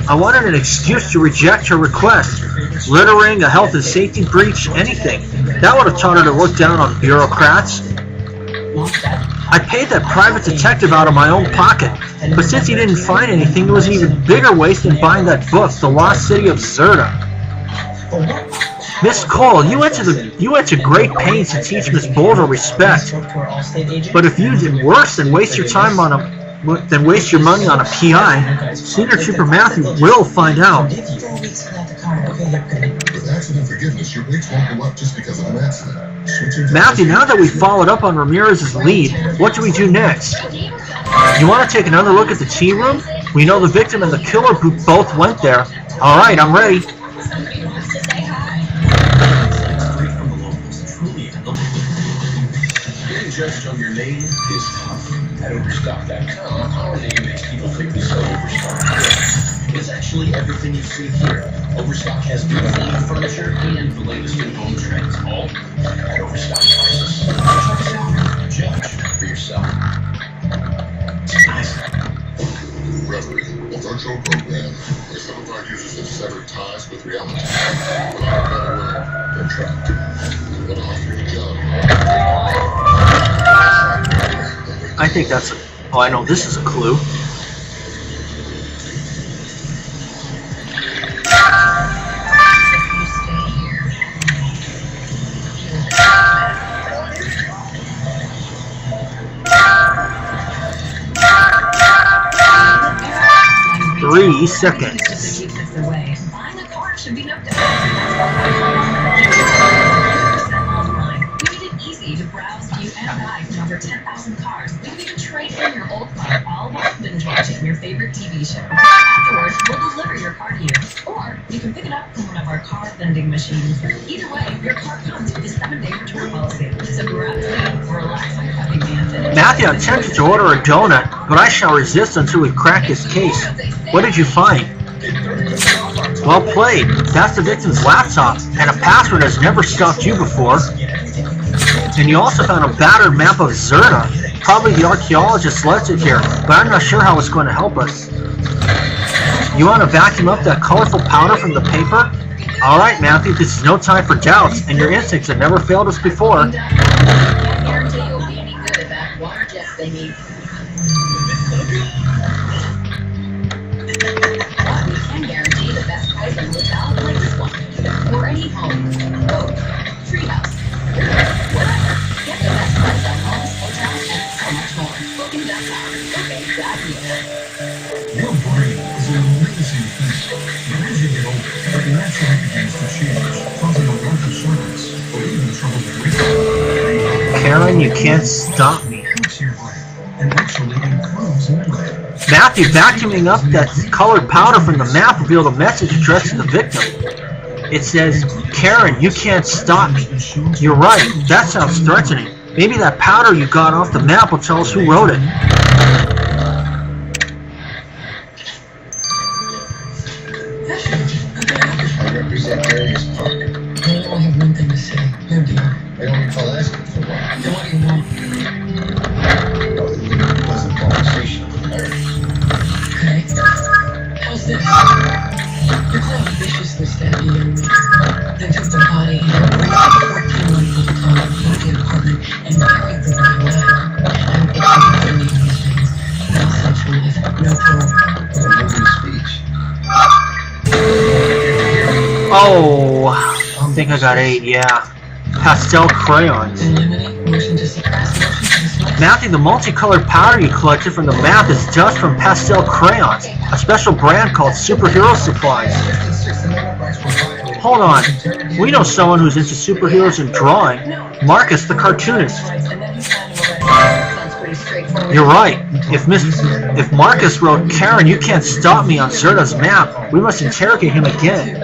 I wanted an excuse to reject her request. Littering, a health and safety breach, anything. That would have taught her to look down on bureaucrats. I paid that private detective out of my own pocket, but since he didn't find anything, it was an even bigger waste than buying that book, The Lost City of Zerda. Miss Cole, you went to great pains to teach Miss Boulder respect. But if you did worse than waste your money on a PI, Senior Trooper Matthew will find out. With accident forgiveness, your rates won't go up just because of an accident. Matthew, now that we've followed up on Ramirez's lead, what do we do next? You want to take another look at the tea room? We know the victim and the killer both went there. Alright, I'm ready. Getting judged on your name is tough. At Overstock.com, our name makes people think we sell Overstock. It's actually everything you see here. Overstock has beautiful new furniture and the latest in home trends, all at Overstock prices. Judge for yourself. Reverie, a virtual program where some of our users have severed ties with reality. Without a better word, they're trapped. I'm going to offer you a job. I think that's a... Oh, I know this is a clue. Three seconds. Buying a car should be no different. Online. We made it easy to browse, view, and buy from over 10,000 cars. You can even trade in your old car, all while binge watching your favorite TV show. Afterwards, we'll deliver your car to you. Or you can pick it up from one of our car vending machines. Either way, your car comes with a 7-day return policy. So grab a seat, relax on your fucking man. Matthew, I'm tempted to order a donut, but I shall resist until we've cracked this case. What did you find? Well played. That's the victim's laptop, and a password has never stopped you before. And you also found a battered map of Zerda. Probably the archaeologist left it here, but I'm not sure how it's going to help us. You want to vacuum up that colorful powder from the paper? Alright, Matthew, this is no time for doubts, and your instincts have never failed us before. Guarantee you'll be any good at that water jet thingy. But we can guarantee the best price on hotel like this one. Or any home, boat, treehouse, whatever. Get the best price on homes, hotels, and so much more. Booking.com. Okay, got you. Your brain is an amazing thing. But as you get older, it naturally begins to change, causing a lack of service, or even trouble with reading. Karen, you can't stop me. And actually improves memory. Matthew, vacuuming up that colored powder from the map revealed a message addressed to the victim. It says, Karen, you can't stop me. You're right, that sounds threatening. Maybe that powder you got off the map will tell us who wrote it. I represent Darius Park. I only have one thing to say. No deal. I don't recall asking for one. Then what do you want? Well, it was a pleasant conversation with Mary. Okay. How's this? Your client viciously stabbed a young man. They took the body and brought 14 months at a time into the apartment and carried the body away. I'm itching to leave these things. No social life, no parole. What a moving speech. Oh, I think I got 8, yeah. Pastel crayons. Matthew, the multicolored powder you collected from the map is dust from pastel crayons, a special brand called Superhero Supplies. Hold on. We know someone who's into superheroes and drawing. Marcus, the cartoonist. You're right. If Marcus wrote, Karen, you can't stop me on Zerda's map, we must interrogate him again.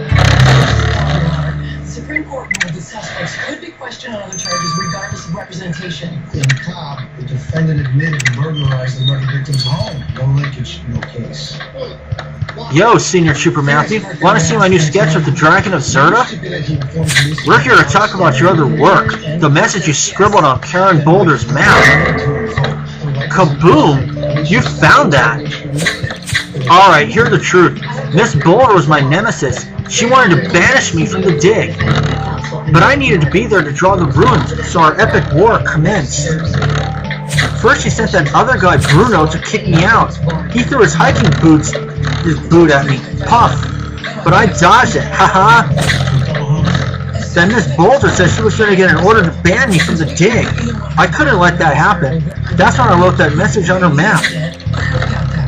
Supreme Court ruled the suspects could be questioned on other charges regardless of representation. In Cobb, the defendant admitted he burglarized the murder victim's home. No linkage, no case. Yo, Senior Trooper Matthew, want to see my new sketch of the Dragon of Zerda? We're here to talk about your other work, the message you scribbled on Karen Boulder's map. Kaboom! You found that! Alright, here's the truth. Miss Boulder was my nemesis. She wanted to banish me from the dig. But I needed to be there to draw the runes, so our epic war commenced. First she sent that other guy, Bruno, to kick me out. He threw his hiking boot at me. Puff. But I dodged it. Haha. Then Miss Boulder said she was going to get an order to ban me from the dig. I couldn't let that happen. That's when I wrote that message on her map.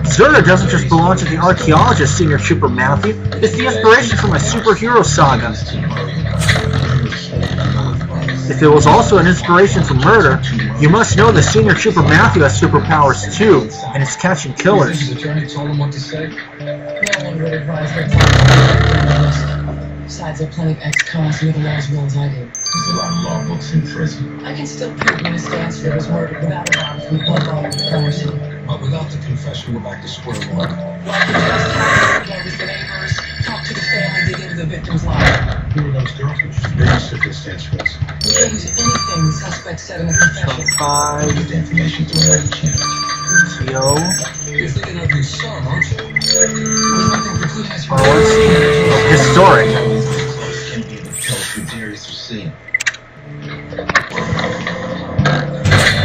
Zerda doesn't just belong to the archaeologist, Senior Trooper Matthew. It's the inspiration for my superhero saga. If it was also an inspiration for murder, you must know that Senior Trooper Matthew has superpowers too, and it's catching killers. No one would advise her to besides, there are plenty of ex-cons who know the law as well as I do. There's a lot of law books in prison. I can still prove Miss Stansfield was murdered without a warrant from one volume of course. But without the confession, we're back to square one. Talk to the family, dig into the victim's life. Who are those girls who just babysit the Stansfields? We can't use anything the suspect said in the confession. Get the information to where we can. Yo. You're thinking of your son, aren't you? There's nothing precluding us from Historic.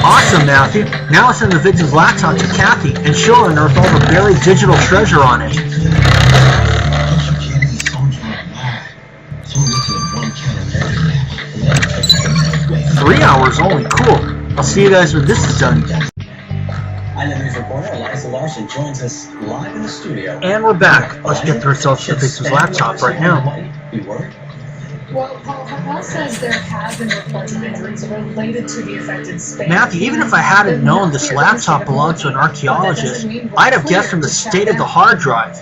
Awesome, Matthew. Now let's send the victim's laptop to Kathy and show her unearth all the buried digital treasure on it. 3 hours only. Cool. I'll see you guys when this is done. iNetNews reporter Eliza Larson joins us live in the studio. And we're back. Let's get the results to the victim's laptop right now. Be worried? Well, Paul Harpel says there have been reports of injuries related to the affected space. Matthew, even if I hadn't known this laptop belonged to an archaeologist, I'd have guessed from the state of the hard drive.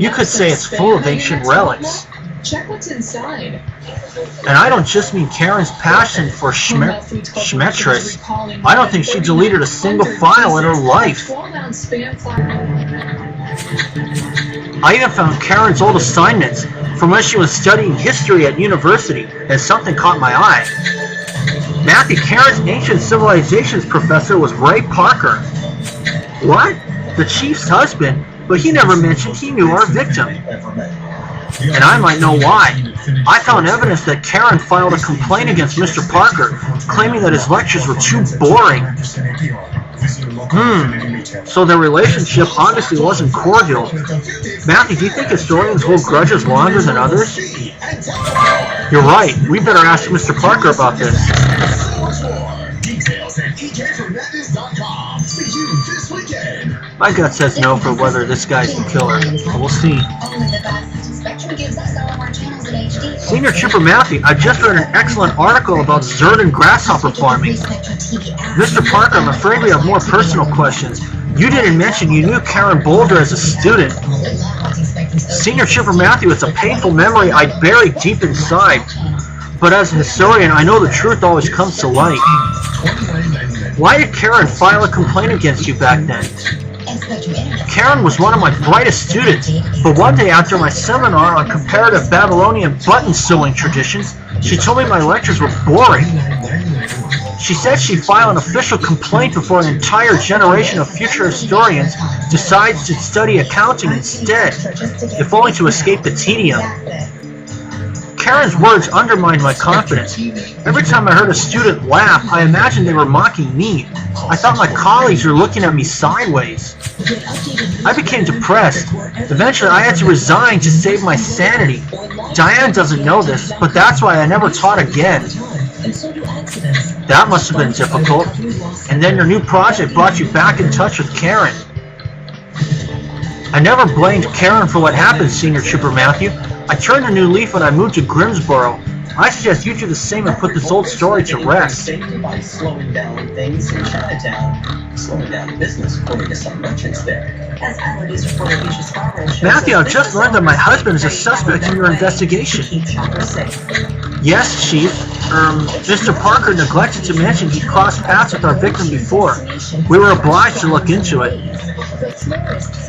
You could say it's full of ancient relics. Check what's inside. And I don't just mean Karen's passion for Schmetris. I don't think she deleted a single file in her life. I even found Karen's old assignments from when she was studying history at university, and something caught my eye. Matthew, Karen's ancient civilizations professor was Ray Parker. What? The chief's husband? But he never mentioned he knew our victim. And I might know why. I found evidence that Karen filed a complaint against Mr. Parker, claiming that his lectures were too boring. So their relationship obviously wasn't cordial. Matthew, do you think historians hold grudges longer than others? You're right. We better ask Mr. Parker about this. My gut says no for whether this guy's the killer. But we'll see. Senior Trooper Matthew, I just read an excellent article about Zerdan grasshopper farming. Mr. Parker, I'm afraid we have more personal questions. You didn't mention you knew Karen Boulder as a student. Senior Trooper Matthew, it's a painful memory I buried deep inside. But as a historian, I know the truth always comes to light. Why did Karen file a complaint against you back then? Karen was one of my brightest students, but one day after my seminar on comparative Babylonian button sewing traditions, she told me my lectures were boring. She said she'd file an official complaint before an entire generation of future historians decides to study accounting instead, if only to escape the tedium. Karen's words undermined my confidence. Every time I heard a student laugh, I imagined they were mocking me. I thought my colleagues were looking at me sideways. I became depressed. Eventually, I had to resign to save my sanity. Diane doesn't know this, but that's why I never taught again. That must have been difficult. And then your new project brought you back in touch with Karen. I never blamed Karen for what happened, Senior Trooper Matthew. I turned a new leaf when I moved to Grimsboro. I suggest you do the same and put this old story to rest. By slowing down things in Chinatown, slowing down business according to some merchants there. As Allergies reporter Alicia Scarborough shows Matthew, us, I've just learned that my husband is a suspect in your investigation. keep shoppers safe. Yes, Chief. Mr. Parker neglected to mention he crossed paths with our victim before. We were obliged to look into it.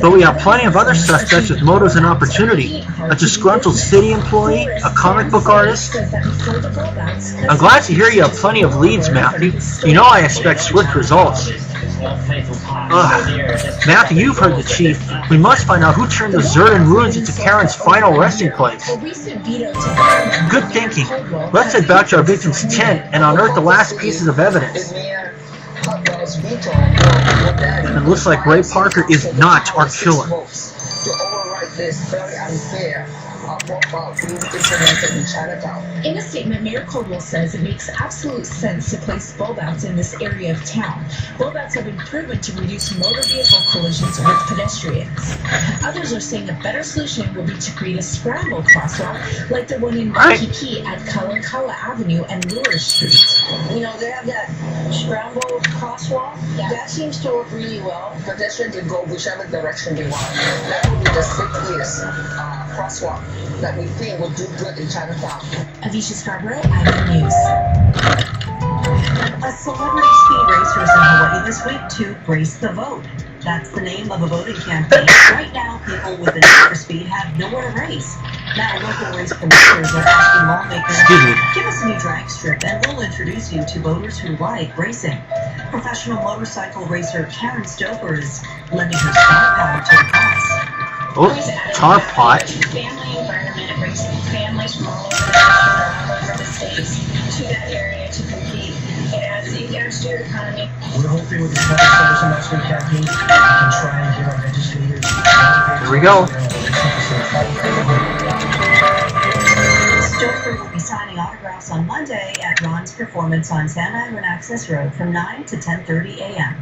But we have plenty of other suspects with motives and opportunity. A disgruntled city employee, a comic book artist. I'm glad to hear you have plenty of leads, Matthew. You know I expect swift results. Matthew, you've heard the Chief. We must find out who turned the Zerdan ruins into Karen's final resting place. Good thinking. Let's head back to our victim's tent and unearth the last pieces of evidence. It looks like Ray Parker is not our killer. In a statement, Mayor Caldwell says it makes absolute sense to place bulbouts in this area of town. Bulbouts have been proven to reduce motor vehicle collisions with pedestrians. Others are saying a better solution would be to create a scramble crosswalk like the one in Waikiki at Kalakaua Avenue and Lure Street. You know, they have that scramble crosswalk. Yeah. That seems to work really well. Pedestrians can go whichever direction they want. That would be the safest crosswalk that we think will do good in Chinatown. Avisha Scarborough, IBM News. A celebrity speed racer is in Hawaii this week to grace the vote. That's the name of a voting campaign. Right now, people with a need for speed have nowhere to race. Now, local race commissioners are asking lawmakers, give us a new drag strip and we'll introduce you to voters who like racing. Professional motorcycle racer Karen Stoker is lending her star power to the cause. Oh, tar pot. Family environment brings families from all over the states to that area to compete. It adds the steer economy. We're hoping with the public service announcement campaign, we can try and get our legislators. Here we go. Stoker will be signing autographs on Monday at Ron's Performance on San Ivan Access Road from 9 to 10:30 a.m.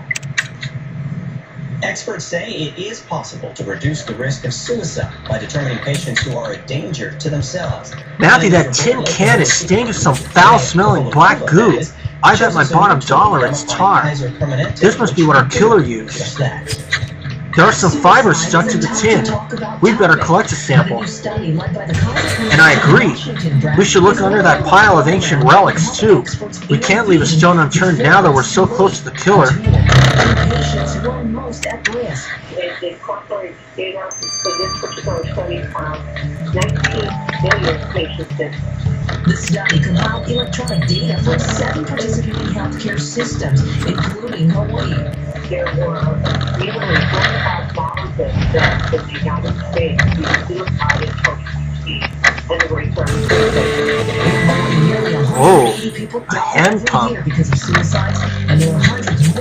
Experts say it is possible to reduce the risk of suicide by determining patients who are a danger to themselves. Matthew, that tin can is stained with some foul-smelling black goo. I bet my bottom dollar it's tar. This must be what our killer used. There are some fibers stuck to the tin. We'd better collect a sample. And I agree. We should look under that pile of ancient relics, too. We can't leave a stone unturned now that we're so close to the killer. They incorporate data for this particular study from 19 million patients. The study compiled electronic data from 7 participating healthcare systems, including Hawaii. There were nearly 45,000 deaths in the United States due to suicide in 2016, and the rate of Oh, a hand pump.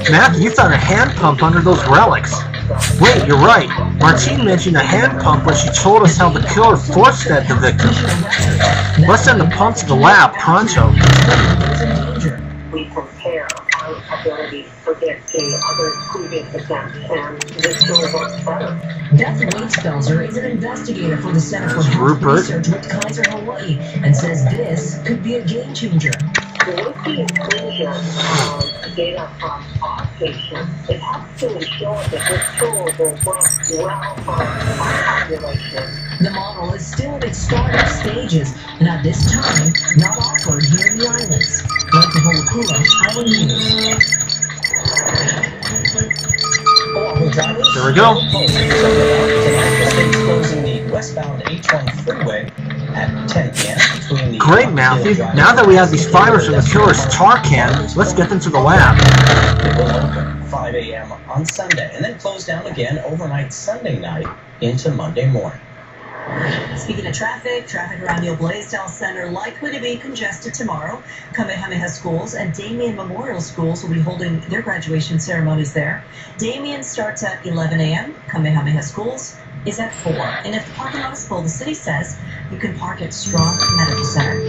Matthew, you found a hand pump under those relics. Wait, you're right. Martine mentioned a hand pump when she told us how the killer force-fed the victim. Let's send the pump to the lab pronto. we compare our ability to predict to other previous attempts, and this tool works better. Beth Waitsfelser is an investigator for the Center for Health Research with Kaiser Hawaii and says this could be a game changer. With the inclusion of data from our patients, it helps to ensure that this tool will work well for our population. The model is still at its startup stages, and at this time, not offered here in the islands. Like the Holokula, Island News. There we go. Closing the westbound H1 freeway at 10 p.m. between the Great, Matthew. Now that we have these fibers from the killer's tar can, let's get them to the lab. It will open 5 a.m. on Sunday and then close down again overnight Sunday night into Monday morning. Speaking of traffic around the Blaisdell Center likely to be congested tomorrow. Kamehameha Schools and Damien Memorial Schools will be holding their graduation ceremonies there. Damien starts at 11 a.m. Kamehameha Schools is at 4. And if the parking lot is full, the city says you can park at Strong Medical Center.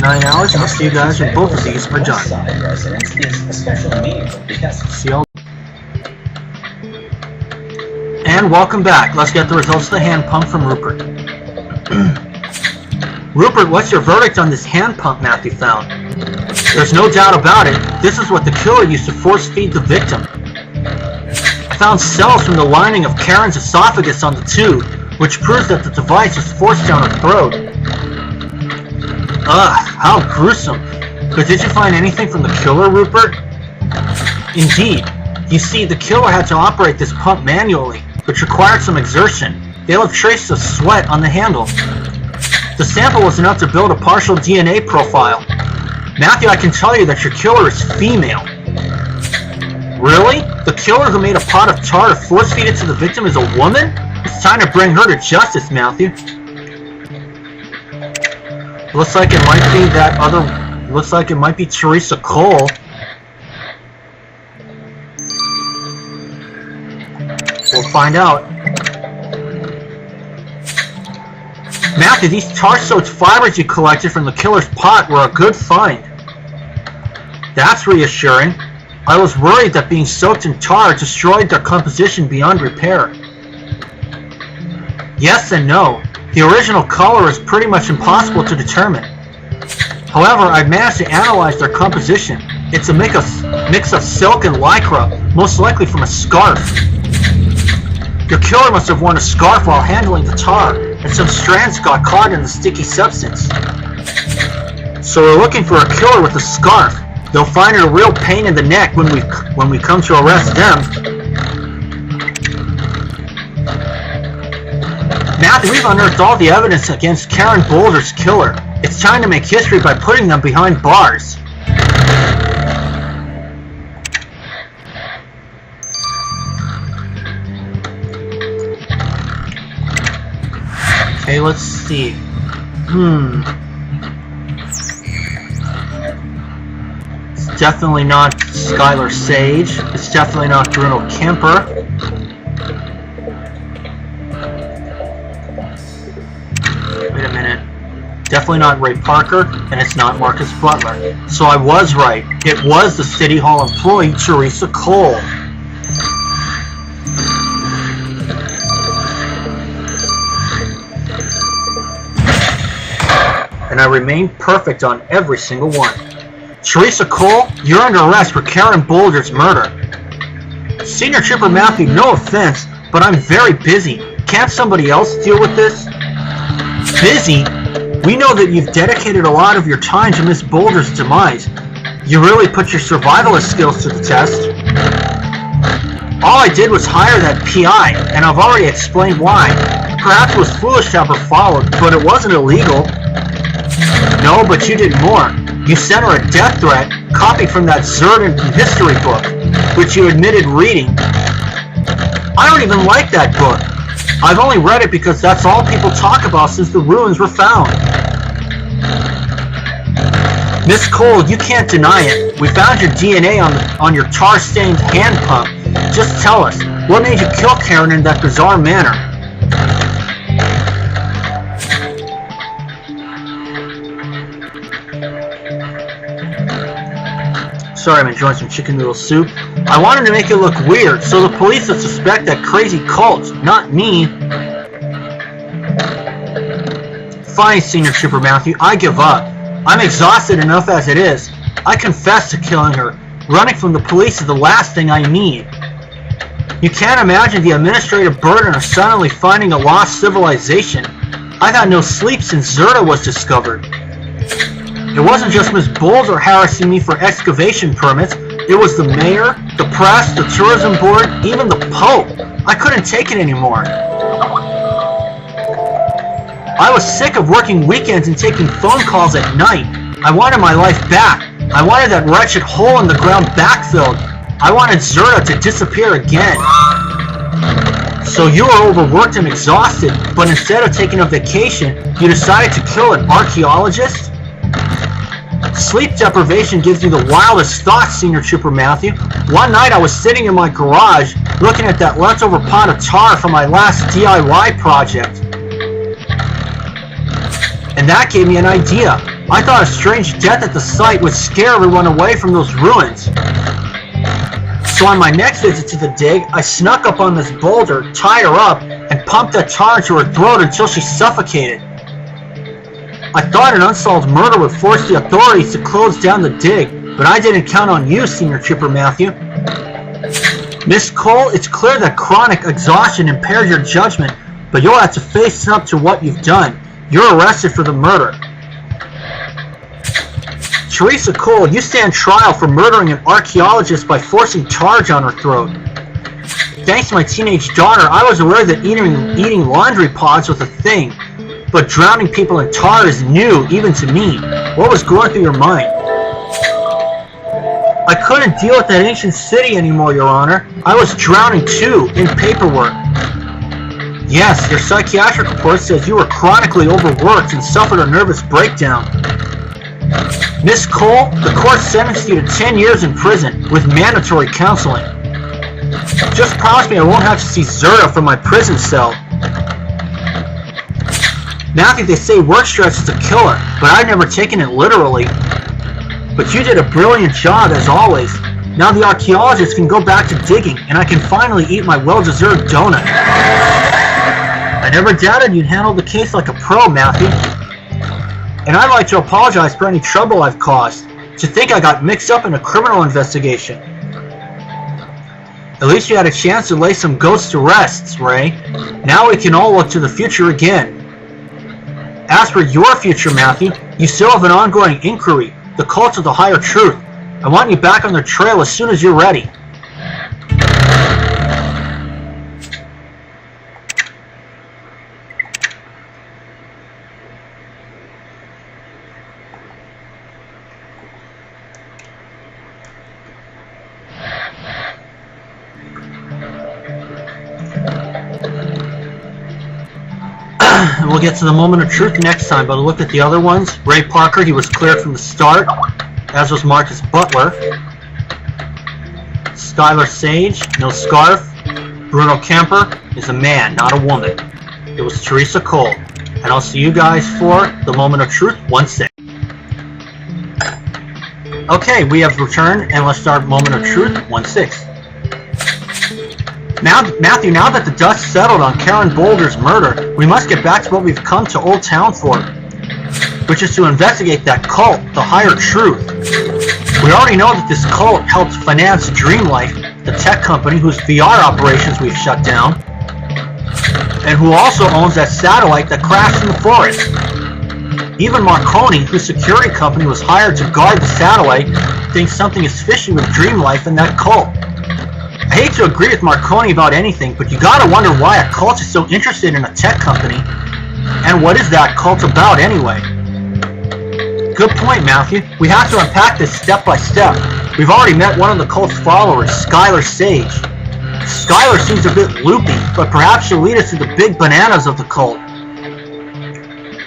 9 hours, and I'll see you guys when both of these are done. Residence is especially meaningful because See y'all. And welcome back. Let's get the results of the hand pump from Rupert. Rupert, what's your verdict on this hand pump Matthew found? There's no doubt about it. This is what the killer used to force feed the victim. I found cells from the lining of Karen's esophagus on the tube, which proves that the device was forced down her throat. Ugh, how gruesome. But did you find anything from the killer, Rupert? Indeed. You see, the killer had to operate this pump manually, which required some exertion. They left traces of sweat on the handle. The sample was enough to build a partial DNA profile. Matthew, I can tell you that your killer is female. Really? The killer who made a pot of tar to force feed it to the victim is a woman? It's time to bring her to justice, Matthew. Looks like it might be that other... Looks like it might be Teresa Cole. We'll find out. Matthew, these tar-soaked fibers you collected from the killer's pot were a good find. That's reassuring. I was worried that being soaked in tar destroyed their composition beyond repair. Yes and no. The original color is pretty much impossible to determine. However, I've managed to analyze their composition. It's a mix of silk and lycra, most likely from a scarf. Your killer must have worn a scarf while handling the tar, and some strands got caught in the sticky substance. So we're looking for a killer with a scarf. They'll find it a real pain in the neck when we come to arrest them. Matthew, we've unearthed all the evidence against Karen Boulder's killer. It's time to make history by putting them behind bars. Okay, let's see. It's definitely not Skylar Sage. It's definitely not Bruno Kemper. Wait a minute. Definitely not Ray Parker, and it's not Marcus Butler. So I was right. It was the City Hall employee, Teresa Cole. And I remained perfect on every single one. Teresa Cole, you're under arrest for Karen Boulder's murder. Senior Trooper Matthew, no offense, but I'm very busy. Can't somebody else deal with this? Busy? We know that you've dedicated a lot of your time to Miss Boulder's demise. You really put your survivalist skills to the test. All I did was hire that PI, and I've already explained why. Perhaps it was foolish to have her followed, but it wasn't illegal. No, but you did more. You sent her a death threat, copied from that Zerdan history book, which you admitted reading. I don't even like that book. I've only read it because that's all people talk about since the ruins were found. Miss Cole, you can't deny it. We found your DNA on your tar-stained hand pump. Just tell us, what made you kill Karen in that bizarre manner? Sorry, I'm enjoying some chicken noodle soup. I wanted to make it look weird, so the police would suspect that crazy cult, not me. Fine, Senior Trooper Matthew, I give up. I'm exhausted enough as it is. I confess to killing her. Running from the police is the last thing I need. You can't imagine the administrative burden of suddenly finding a lost civilization. I've had no sleep since Zerda was discovered. It wasn't just Miss Boulder harassing me for excavation permits. It was the mayor, the press, the tourism board, even the Pope. I couldn't take it anymore. I was sick of working weekends and taking phone calls at night. I wanted my life back. I wanted that wretched hole in the ground backfilled. I wanted Zerda to disappear again. So you were overworked and exhausted, but instead of taking a vacation, you decided to kill an archaeologist? Sleep deprivation gives you the wildest thoughts, Senior Trooper Matthew. One night I was sitting in my garage, looking at that leftover pot of tar from my last DIY project. And that gave me an idea. I thought a strange death at the site would scare everyone away from those ruins. So on my next visit to the dig, I snuck up on Miss Boulder, tied her up, and pumped that tar into her throat until she suffocated. I thought an unsolved murder would force the authorities to close down the dig, but I didn't count on you, Senior Trooper Matthew. Miss Cole, it's clear that chronic exhaustion impairs your judgment, but you'll have to face up to what you've done. You're arrested for the murder. Teresa Cole, you stand trial for murdering an archaeologist by forcing targe on her throat. Thanks to my teenage daughter, I was aware that eating laundry pods was a thing, but drowning people in tar is new, even to me. What was going through your mind? I couldn't deal with that ancient city anymore, Your Honor. I was drowning too, in paperwork. Yes, your psychiatric report says you were chronically overworked and suffered a nervous breakdown. Miss Cole, the court sentenced you to 10 years in prison with mandatory counseling. Just promise me I won't have to see Zerda from my prison cell. Matthew, they say work stress is a killer, but I've never taken it literally. But you did a brilliant job, as always. Now the archaeologists can go back to digging, and I can finally eat my well-deserved donut. I never doubted you'd handle the case like a pro, Matthew. And I'd like to apologize for any trouble I've caused. To think I got mixed up in a criminal investigation. At least you had a chance to lay some goats to rest, Ray. Now we can all look to the future again. As for your future, Matthew, you still have an ongoing inquiry, the cult of the higher truth. I want you back on the trail as soon as you're ready. We'll get to the moment of truth next time, but look at the other ones. Ray Parker, he was cleared from the start, as was Marcus Butler. Skylar Sage, no scarf. Bruno Kemper is a man, not a woman. It was Teresa Cole. And I'll see you guys for the moment of truth 1-6. Okay, we have returned, and let's start moment of truth 1-6. Now, Matthew, now that the dust settled on Karen Boulder's murder, we must get back to what we've come to Old Town for, which is to investigate that cult, the higher truth. We already know that this cult helped finance Dreamlife, the tech company whose VR operations we've shut down, and who also owns that satellite that crashed in the forest. Even Marconi, whose security company was hired to guard the satellite, thinks something is fishy with Dreamlife and that cult. I hate to agree with Marconi about anything, but you gotta wonder why a cult is so interested in a tech company. And what is that cult about anyway? Good point, Matthew. We have to unpack this step by step. We've already met one of the cult's followers, Skylar Sage. Skylar seems a bit loopy, but perhaps she'll lead us to the big bananas of the cult.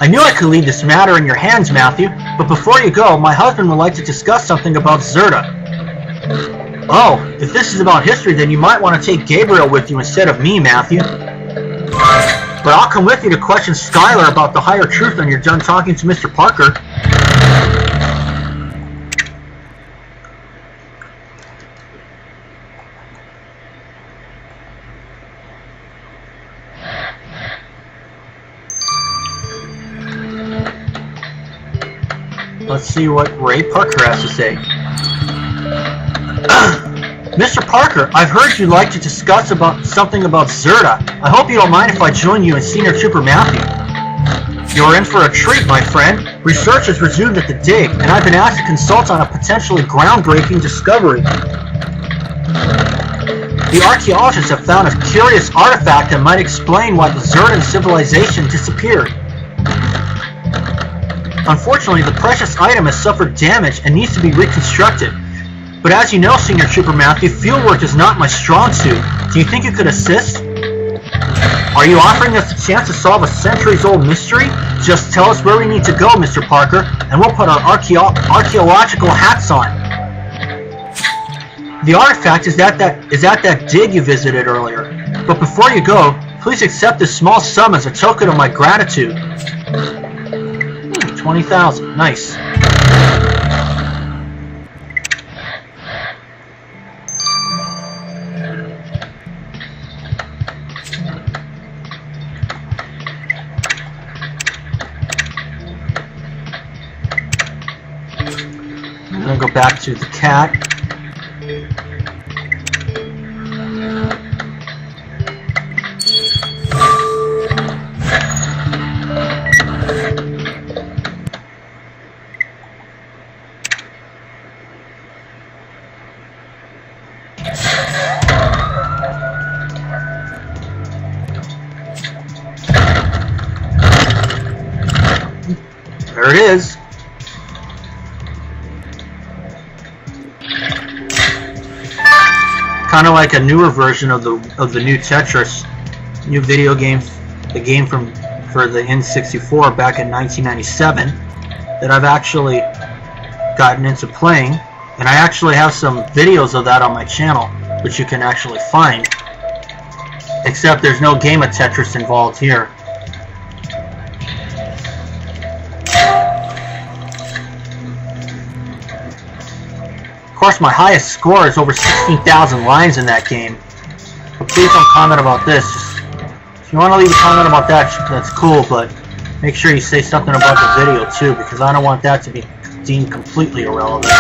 I knew I could leave this matter in your hands, Matthew, but before you go, my husband would like to discuss something about Zerda. Oh, if this is about history, then you might want to take Gabriel with you instead of me, Matthew. But I'll come with you to question Skylar about the higher truth when you're done talking to Mr. Parker. Let's see what Ray Parker has to say. Mr. Parker, I've heard you'd like to discuss something about Zerda. I hope you don't mind if I join you and Senior Trooper Matthew. You're in for a treat, my friend. Research has resumed at the dig, and I've been asked to consult on a potentially groundbreaking discovery. The archaeologists have found a curious artifact that might explain why the Zerdan civilization disappeared. Unfortunately, the precious item has suffered damage and needs to be reconstructed. But as you know, Senior Trooper Matthew, fieldwork is not my strong suit. Do you think you could assist? Are you offering us a chance to solve a centuries-old mystery? Just tell us where we need to go, Mr. Parker, and we'll put our archaeological hats on. The artifact is at that dig you visited earlier. But before you go, please accept this small sum as a token of my gratitude. 20,000. Nice. go back to the cat. There it is. Kind of like a newer version of the new Tetris, new video game, the game for the N64 back in 1997 that I've actually gotten into playing, and I actually have some videos of that on my channel, which you can actually find. Except there's no game of Tetris involved here. Of course, my highest score is over 16,000 lines in that game. But please don't comment about this. If you want to leave a comment about that, that's cool, but make sure you say something about the video too, because I don't want that to be deemed completely irrelevant.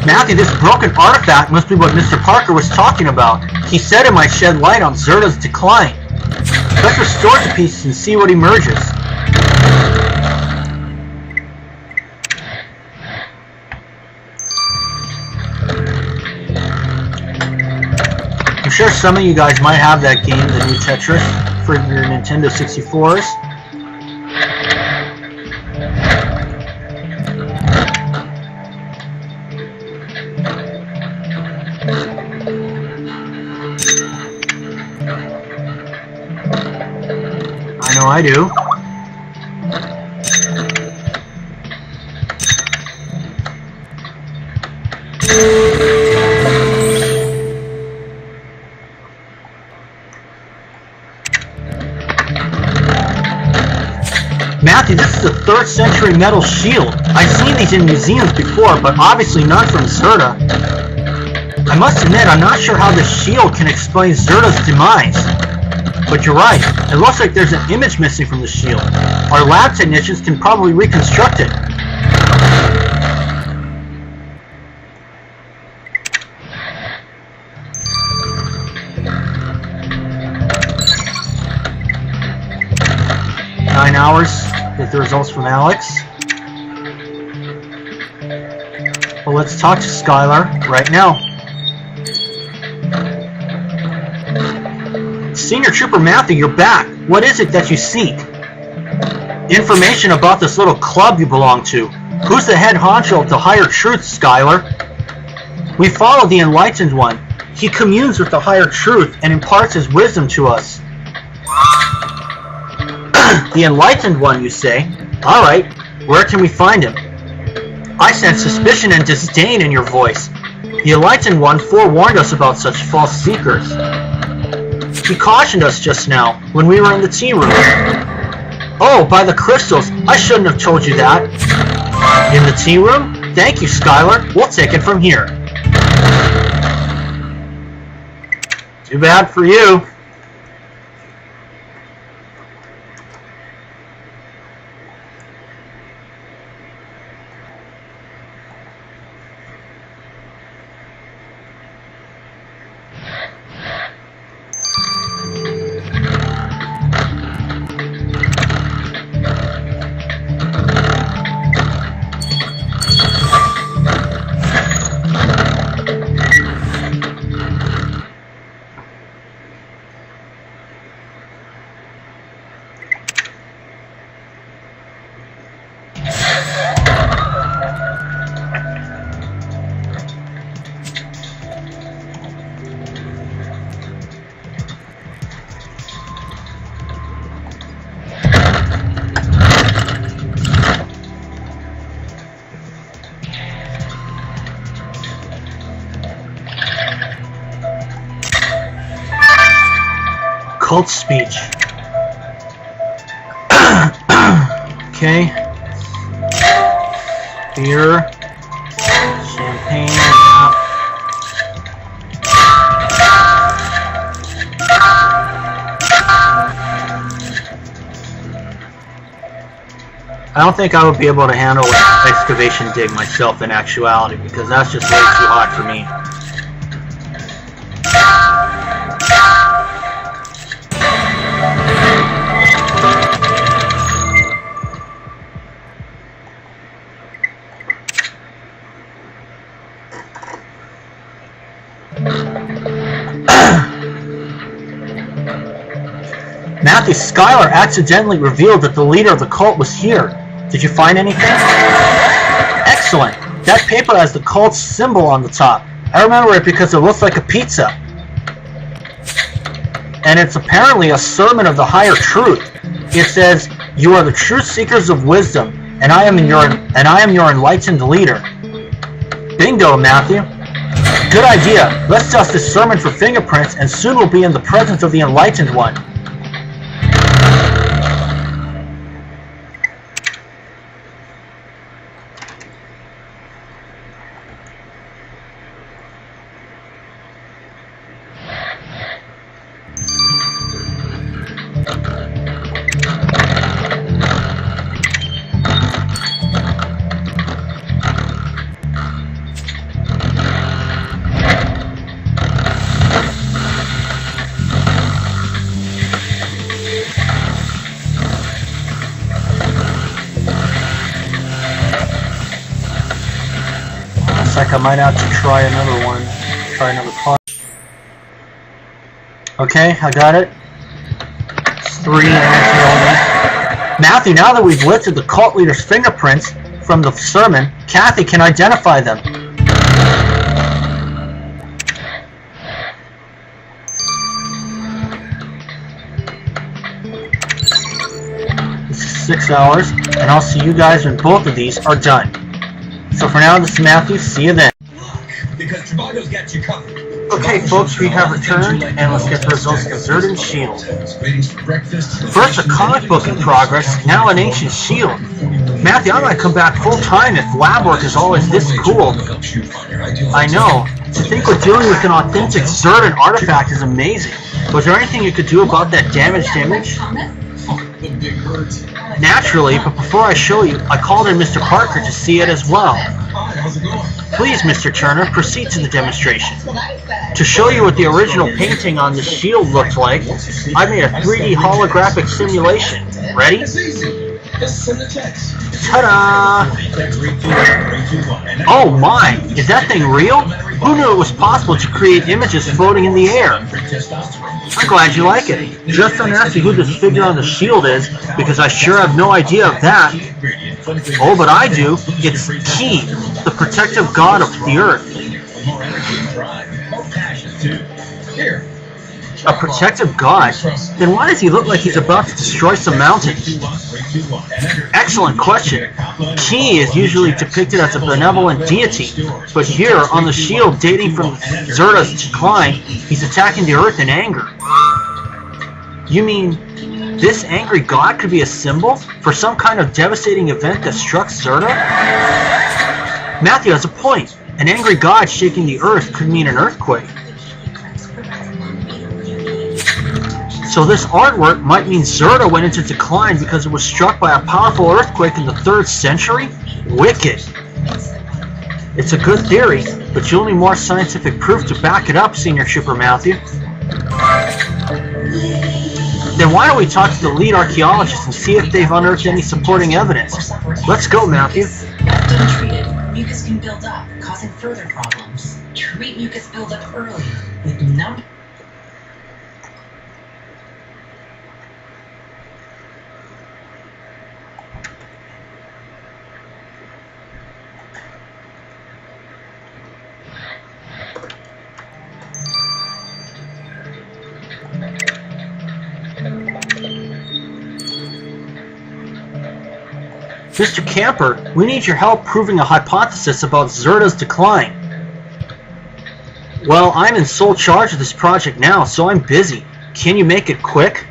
Matthew, this broken artifact must be what Mr. Parker was talking about. He said it might shed light on Zerta's decline. Let's restore the pieces and see what emerges. I'm sure some of you guys might have that game, the new Tetris, for your Nintendo 64s. I know I do. Matthew, this is a 3rd century metal shield. I've seen these in museums before, but obviously not from Zerta. I must admit, I'm not sure how this shield can explain Zerta's demise. But you're right, it looks like there's an image missing from the shield. Our lab technicians can probably reconstruct it. Nine hours, get the results from Alex. Well, let's talk to Skylar right now. Senior Trooper Matthew, you're back. What is it that you seek? Information about this little club you belong to. Who's the head honcho of the higher truth, Skylar? We follow the Enlightened One. He communes with the higher truth and imparts his wisdom to us. The Enlightened One, you say? Alright, where can we find him? I sense suspicion and disdain in your voice. The Enlightened One forewarned us about such false seekers. He cautioned us just now, when we were in the tea room. Oh, by the crystals, I shouldn't have told you that. In the tea room? Thank you, Skylar. We'll take it from here. Too bad for you. cult speech. Okay. Beer. Champagne. I don't think I would be able to handle an excavation dig myself in actuality, because that's just way too hot for me. Matthew, Skylar accidentally revealed that the leader of the cult was here. Did you find anything? Excellent. That paper has the cult's symbol on the top. I remember it because it looks like a pizza. And it's apparently a sermon of the higher truth. It says, "You are the truth seekers of wisdom, and I am your enlightened leader." Bingo, Matthew. Good idea. Let's dust this sermon for fingerprints, and soon we'll be in the presence of the enlightened one. I might have to try another one. Try another part. Okay, I got it. It's 3 energy only. Matthew, now that we've lifted the cult leader's fingerprints from the sermon, Kathy can identify them. This is 6 hours, and I'll see you guys when both of these are done. So for now, this is Matthew. See you then. Because Trivago's got you covered. Okay, folks, we have returned, and let's get the results of Zerdan Shield. First, a comic book in progress, now an ancient shield. Matthew, I might come back full-time if lab work is always this cool. I know. To think we're dealing with an authentic Zerdan artifact is amazing. Was there anything you could do about that damaged image? Naturally, but before I show you, I called in Mr. Parker to see it as well. Please, Mr. Turner, proceed to the demonstration. To show you what the original painting on the shield looked like, I made a 3D holographic simulation. Ready? Ta-da! Oh my! Is that thing real? Who knew it was possible to create images floating in the air? I'm glad you like it. Just don't ask me who this figure on the shield is, because I sure have no idea of that. Oh, but I do. It's Ki, the protective god of the earth. A protective god? Then why does he look like he's about to destroy some mountain? Excellent question. Ki is usually depicted as a benevolent deity, but here, on the shield dating from Zerda's decline, he's attacking the earth in anger. You mean, this angry god could be a symbol for some kind of devastating event that struck Zerda? Matthew has a point. An angry god shaking the earth could mean an earthquake. So this artwork might mean Zerda went into decline because it was struck by a powerful earthquake in the 3rd century? Wicked! It's a good theory, but you'll need more scientific proof to back it up, Senior Trooper Matthew. Then why don't we talk to the lead archaeologist and see if they've unearthed any supporting evidence? Let's go, Matthew. Left untreated, mucus can build up, causing further problems. Treat mucus buildup early with numb. Mr. Camper, we need your help proving a hypothesis about Zerda's decline. Well, I'm in sole charge of this project now, so I'm busy. Can you make it quick?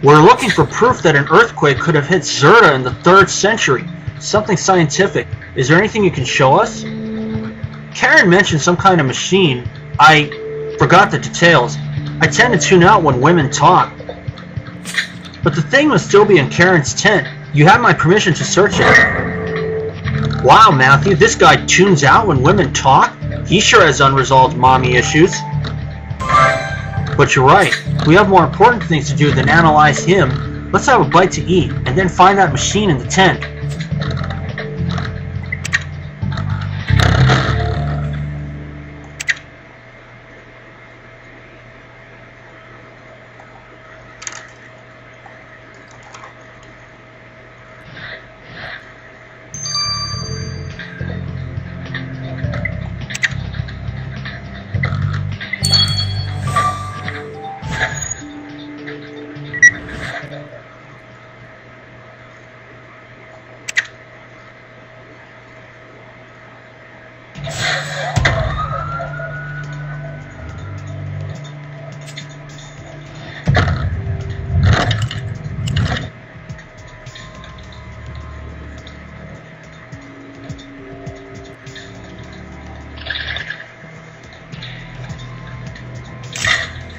We're looking for proof that an earthquake could have hit Zerta in the 3rd century. Something scientific. Is there anything you can show us? Karen mentioned some kind of machine. I forgot the details. I tend to tune out when women talk. But the thing must still be in Karen's tent. You have my permission to search it. Wow, Matthew, this guy tunes out when women talk? He sure has unresolved mommy issues. But you're right. We have more important things to do than analyze him. Let's have a bite to eat, and then find that machine in the tent.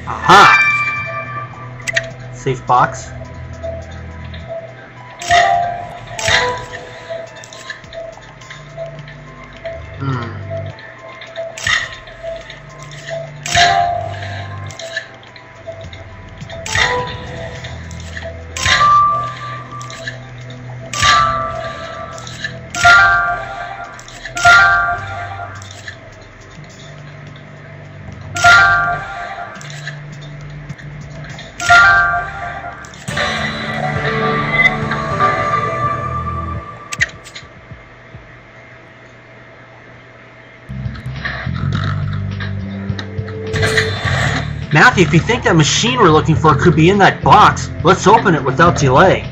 Aha! Safe box. Matthew, if you think that machine we're looking for could be in that box, let's open it without delay.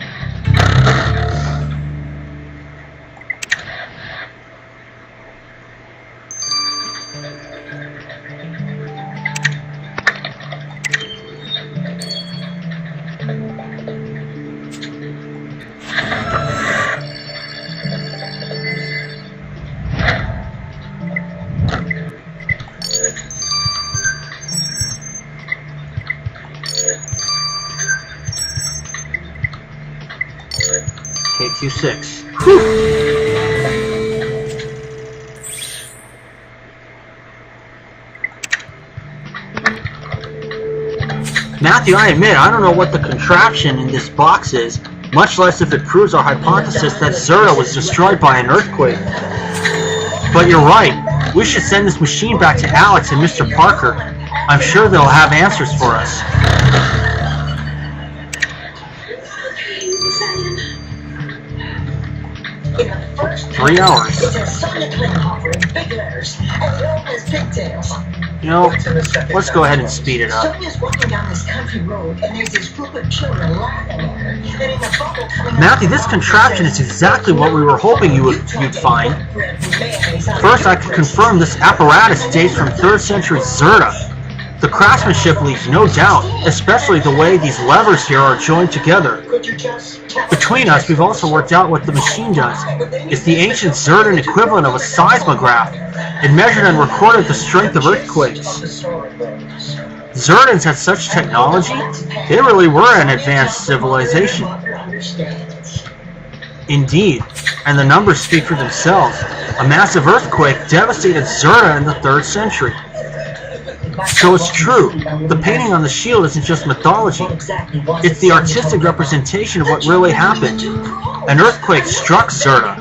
KQ6. Matthew, I admit, I don't know what the contraption in this box is, much less if it proves our hypothesis that Zerta was destroyed by an earthquake. But you're right. We should send this machine back to Alex and Mr. Parker. I'm sure they'll have answers for us. In the first 3 hours. It's a Sonic Klinghoffer in big letters, as long as pigtails. You know, let's go ahead and speed it up. Sonia's walking down this country road, and there's this group of children laughing at her. And in the bubble coming Matthew, this contraption is exactly what we were hoping you'd find. First, I can confirm this apparatus dates from 3rd century Zerta. The craftsmanship leaves no doubt, especially the way these levers here are joined together. Between us, we've also worked out what the machine does. It's the ancient Zertan equivalent of a seismograph. It measured and recorded the strength of earthquakes. Zertans had such technology? They really were an advanced civilization. Indeed, and the numbers speak for themselves. A massive earthquake devastated Zerta in the 3rd century. So it's true. The painting on the shield isn't just mythology. It's the artistic representation of what really happened. An earthquake struck Zerta.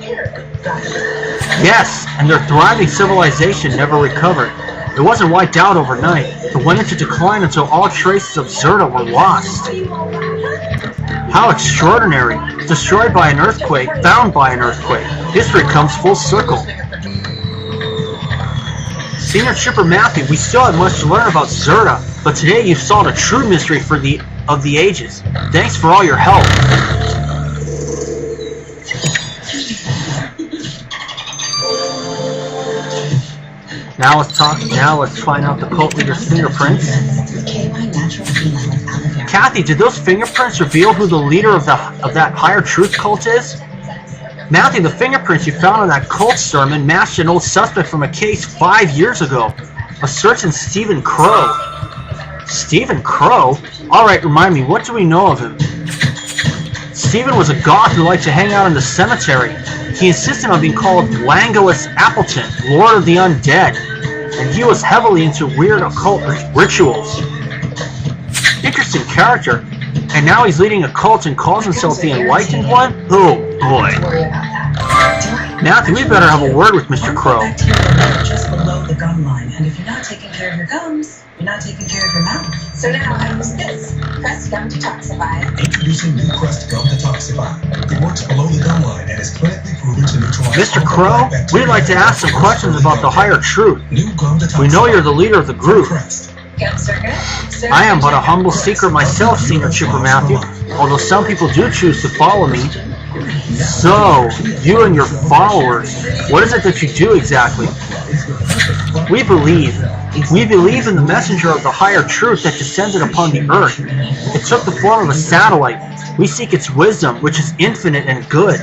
Yes, and their thriving civilization never recovered. It wasn't wiped out overnight. It went into decline until all traces of Zerta were lost. How extraordinary. Destroyed by an earthquake, found by an earthquake. History comes full circle. Senior Trooper Matthew, we still have much to learn about Zerta, but today you've solved a true mystery of the ages. Thanks for all your help. Now let's find out the cult leader's fingerprints. Kathy, did those fingerprints reveal who the leader of that Higher Truth cult is? Matthew, the fingerprints you found on that cult sermon matched an old suspect from a case 5 years ago. A certain Stephen Crow. Stephen Crow? Alright, remind me, what do we know of him? Stephen was a goth who liked to hang out in the cemetery. He insisted on being called Langolus Appleton, Lord of the Undead, and he was heavily into weird occult rituals. Interesting character. And now he's leading a cult and calls himself the Enlightened One? Oh boy. Matthew, we better have a word with Mr. Crow. Just below the gum line, and if you're not taking care of your gums, you're not taking care of your mouth. So now I use this. Crest Gum Detoxify. Introducing new Crest Gum Detoxify. It works below the gum line and is clinically proven to neutralize. Mr. Crow, we'd like to ask some questions about the Higher Truth. We know you're the leader of the group. I am but a humble seeker myself, Senior Chipper Matthew, although some people do choose to follow me. So, you and your followers, what is it that you do exactly? We believe in the messenger of the Higher Truth that descended upon the earth. It took the form of a satellite. We seek its wisdom, which is infinite and good.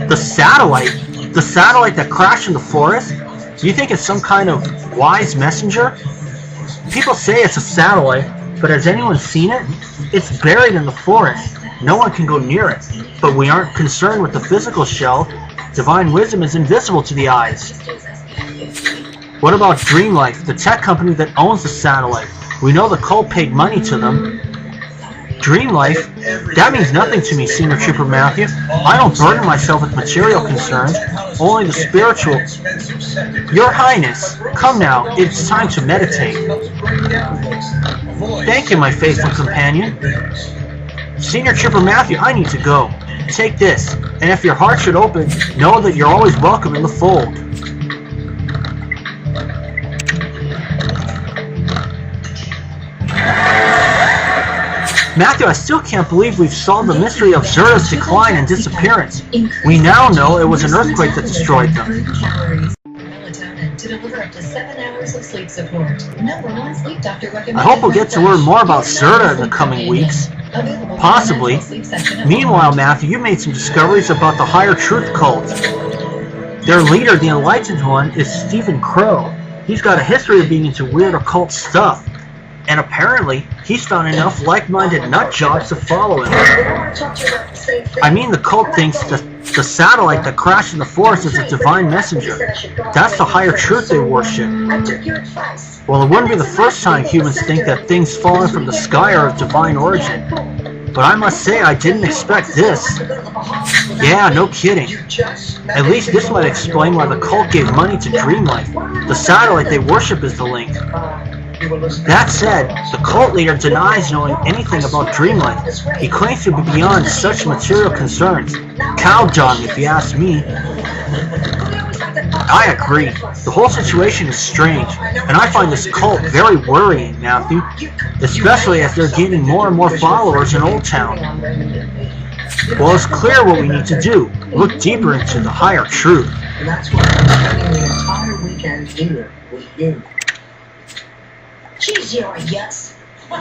The satellite that crashed in the forest? Do you think it's some kind of wise messenger? People say it's a satellite, but has anyone seen it? It's buried in the forest. No one can go near it. But we aren't concerned with the physical shell. Divine wisdom is invisible to the eyes. What about Dream Life, the tech company that owns the satellite? We know the cult paid money to them. Dream Life? That means nothing to me, Senior Trooper Matthew. I don't burden myself with material concerns, only the spiritual. Your Highness, come now, it's time to meditate. Thank you, my faithful companion. Senior Trooper Matthew, I need to go. Take this, and if your heart should open, know that you're always welcome in the fold. Matthew, I still can't believe we've solved the mystery of Zerda's decline and disappearance. We now know it was an earthquake that destroyed them. Melatonin to deliver up to 7 hours of sleep support. #1 sleep doctor recommended. I hope we'll get to learn more about Zerda in the coming weeks. Possibly. Meanwhile, Matthew, you made some discoveries about the Higher Truth cult. Their leader, the Enlightened One, is Stephen Crow. He's got a history of being into weird occult stuff. And apparently, he's found enough like-minded nutjobs to follow him. I mean, the cult thinks that the satellite that crashed in the forest is a divine messenger. That's the Higher Truth they worship. Well, it wouldn't be the first time humans think that things falling from the sky are of divine origin. But I must say, I didn't expect this. Yeah, no kidding. At least this might explain why the cult gave money to Dream Life. The satellite they worship is the link. That said, the cult leader denies knowing anything about Dream Life. He claims to be beyond such material concerns. Cow dung, if you ask me. I agree. The whole situation is strange, and I find this cult very worrying, Matthew. Especially as they're gaining more and more followers in Old Town. Well, it's clear what we need to do. Look deeper into the Higher Truth. And that's why I'm spending the entire weekend here with you. She's your yes. I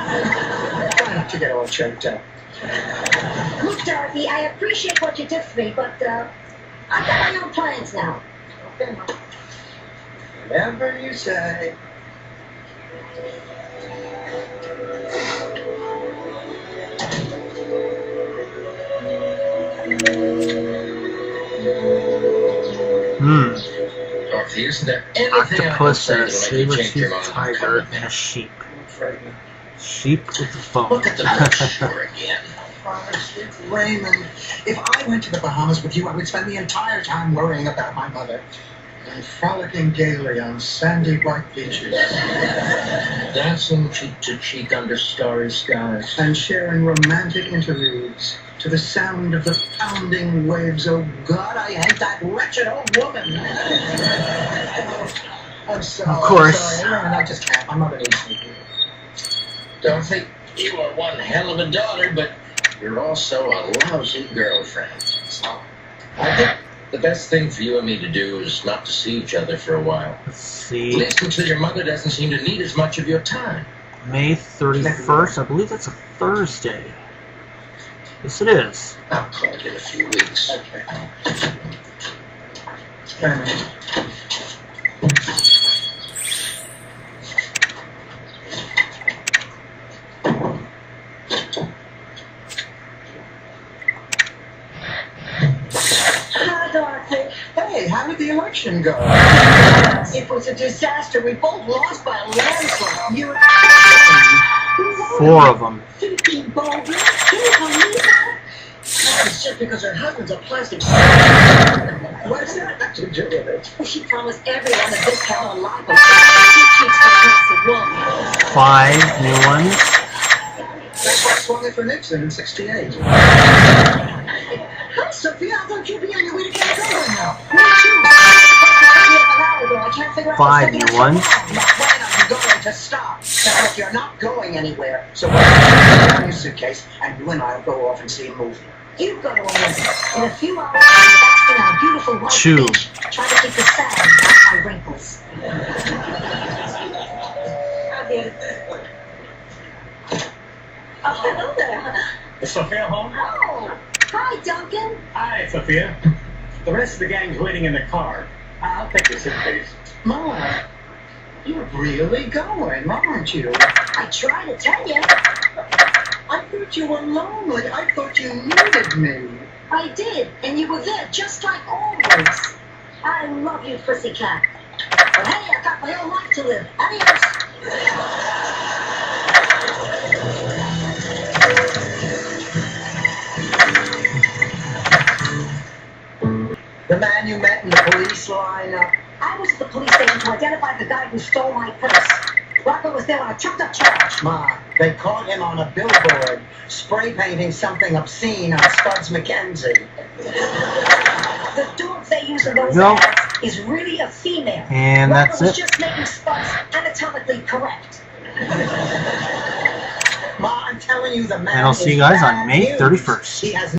have to get all checked out. Look, Dorothy, I appreciate what you did for me, but I've got my own plans now. Okay. Whatever you say. Dorothy, isn't there anything Octopus and a else to make you change your saber-toothed mind? tiger and a sheep. Sheep with the phone. Look at the North Shore again. Raymond, if I went to the Bahamas with you, I would spend the entire time worrying about my mother and frolicking gaily on sandy white beaches. Dancing cheek to cheek under starry skies. And sharing romantic interludes to the sound of the pounding waves. Oh God, I hate that wretched old woman. I'm sorry. Of course. Sorry, Raymond, I just can't. My mother needs me. Dorothy, you are one hell of a daughter, but you're also a lousy girlfriend. I think the best thing for you and me to do is not to see each other for a while. Let's see. At least until your mother doesn't seem to need as much of your time. May 31st. I believe that's a Thursday. Yes, it is. I'll call it in a few weeks. Hi, Dorothy. Hey, how did the election go? It was a disaster. We both lost by a landslide. You 4 of them. Pinky Baldwin. Can you believe that? It's just because her husband's a plastic What's that have to do with it? Well, she promised everyone a discount on lipo. She cheats for plastic woman. 5 new ones. That's what swung it for Nixon in '68. Hi, Sophia. I thought you'd be on your way to California now. Me too. I can't figure out 5 new ones. When are you going to stop? Now, look, you're not going anywhere. So put down your suitcase, and you and I will go off and see a movie. You go to a movie. In a few hours, I'll be basking on a beautiful white 2. beach, trying to keep the sand off my wrinkles. Oh, hello there. Is Sophia home? Oh, hi, Duncan. Hi, Sophia. The rest of the gang's waiting in the car. I'll take your suitcase. Mom, you're really going, aren't you? I try to tell you. I thought you were lonely. I thought you needed me. I did, and you were there just like always. I love you, pussycat. But hey, I got my own life to live. Adios. The man you met in the police lineup. I was at the police station to identify the guy who stole my purse. Rocco was there when I took up charge. Ma, they caught him on a billboard, spray painting something obscene on Spuds McKenzie. The dog they use in those Nope. ads is really a female. And Rocco that's was it. just making Spuds anatomically correct. Ma, I'm telling you, the man And I'll see you guys is on bad May news. 31st. He has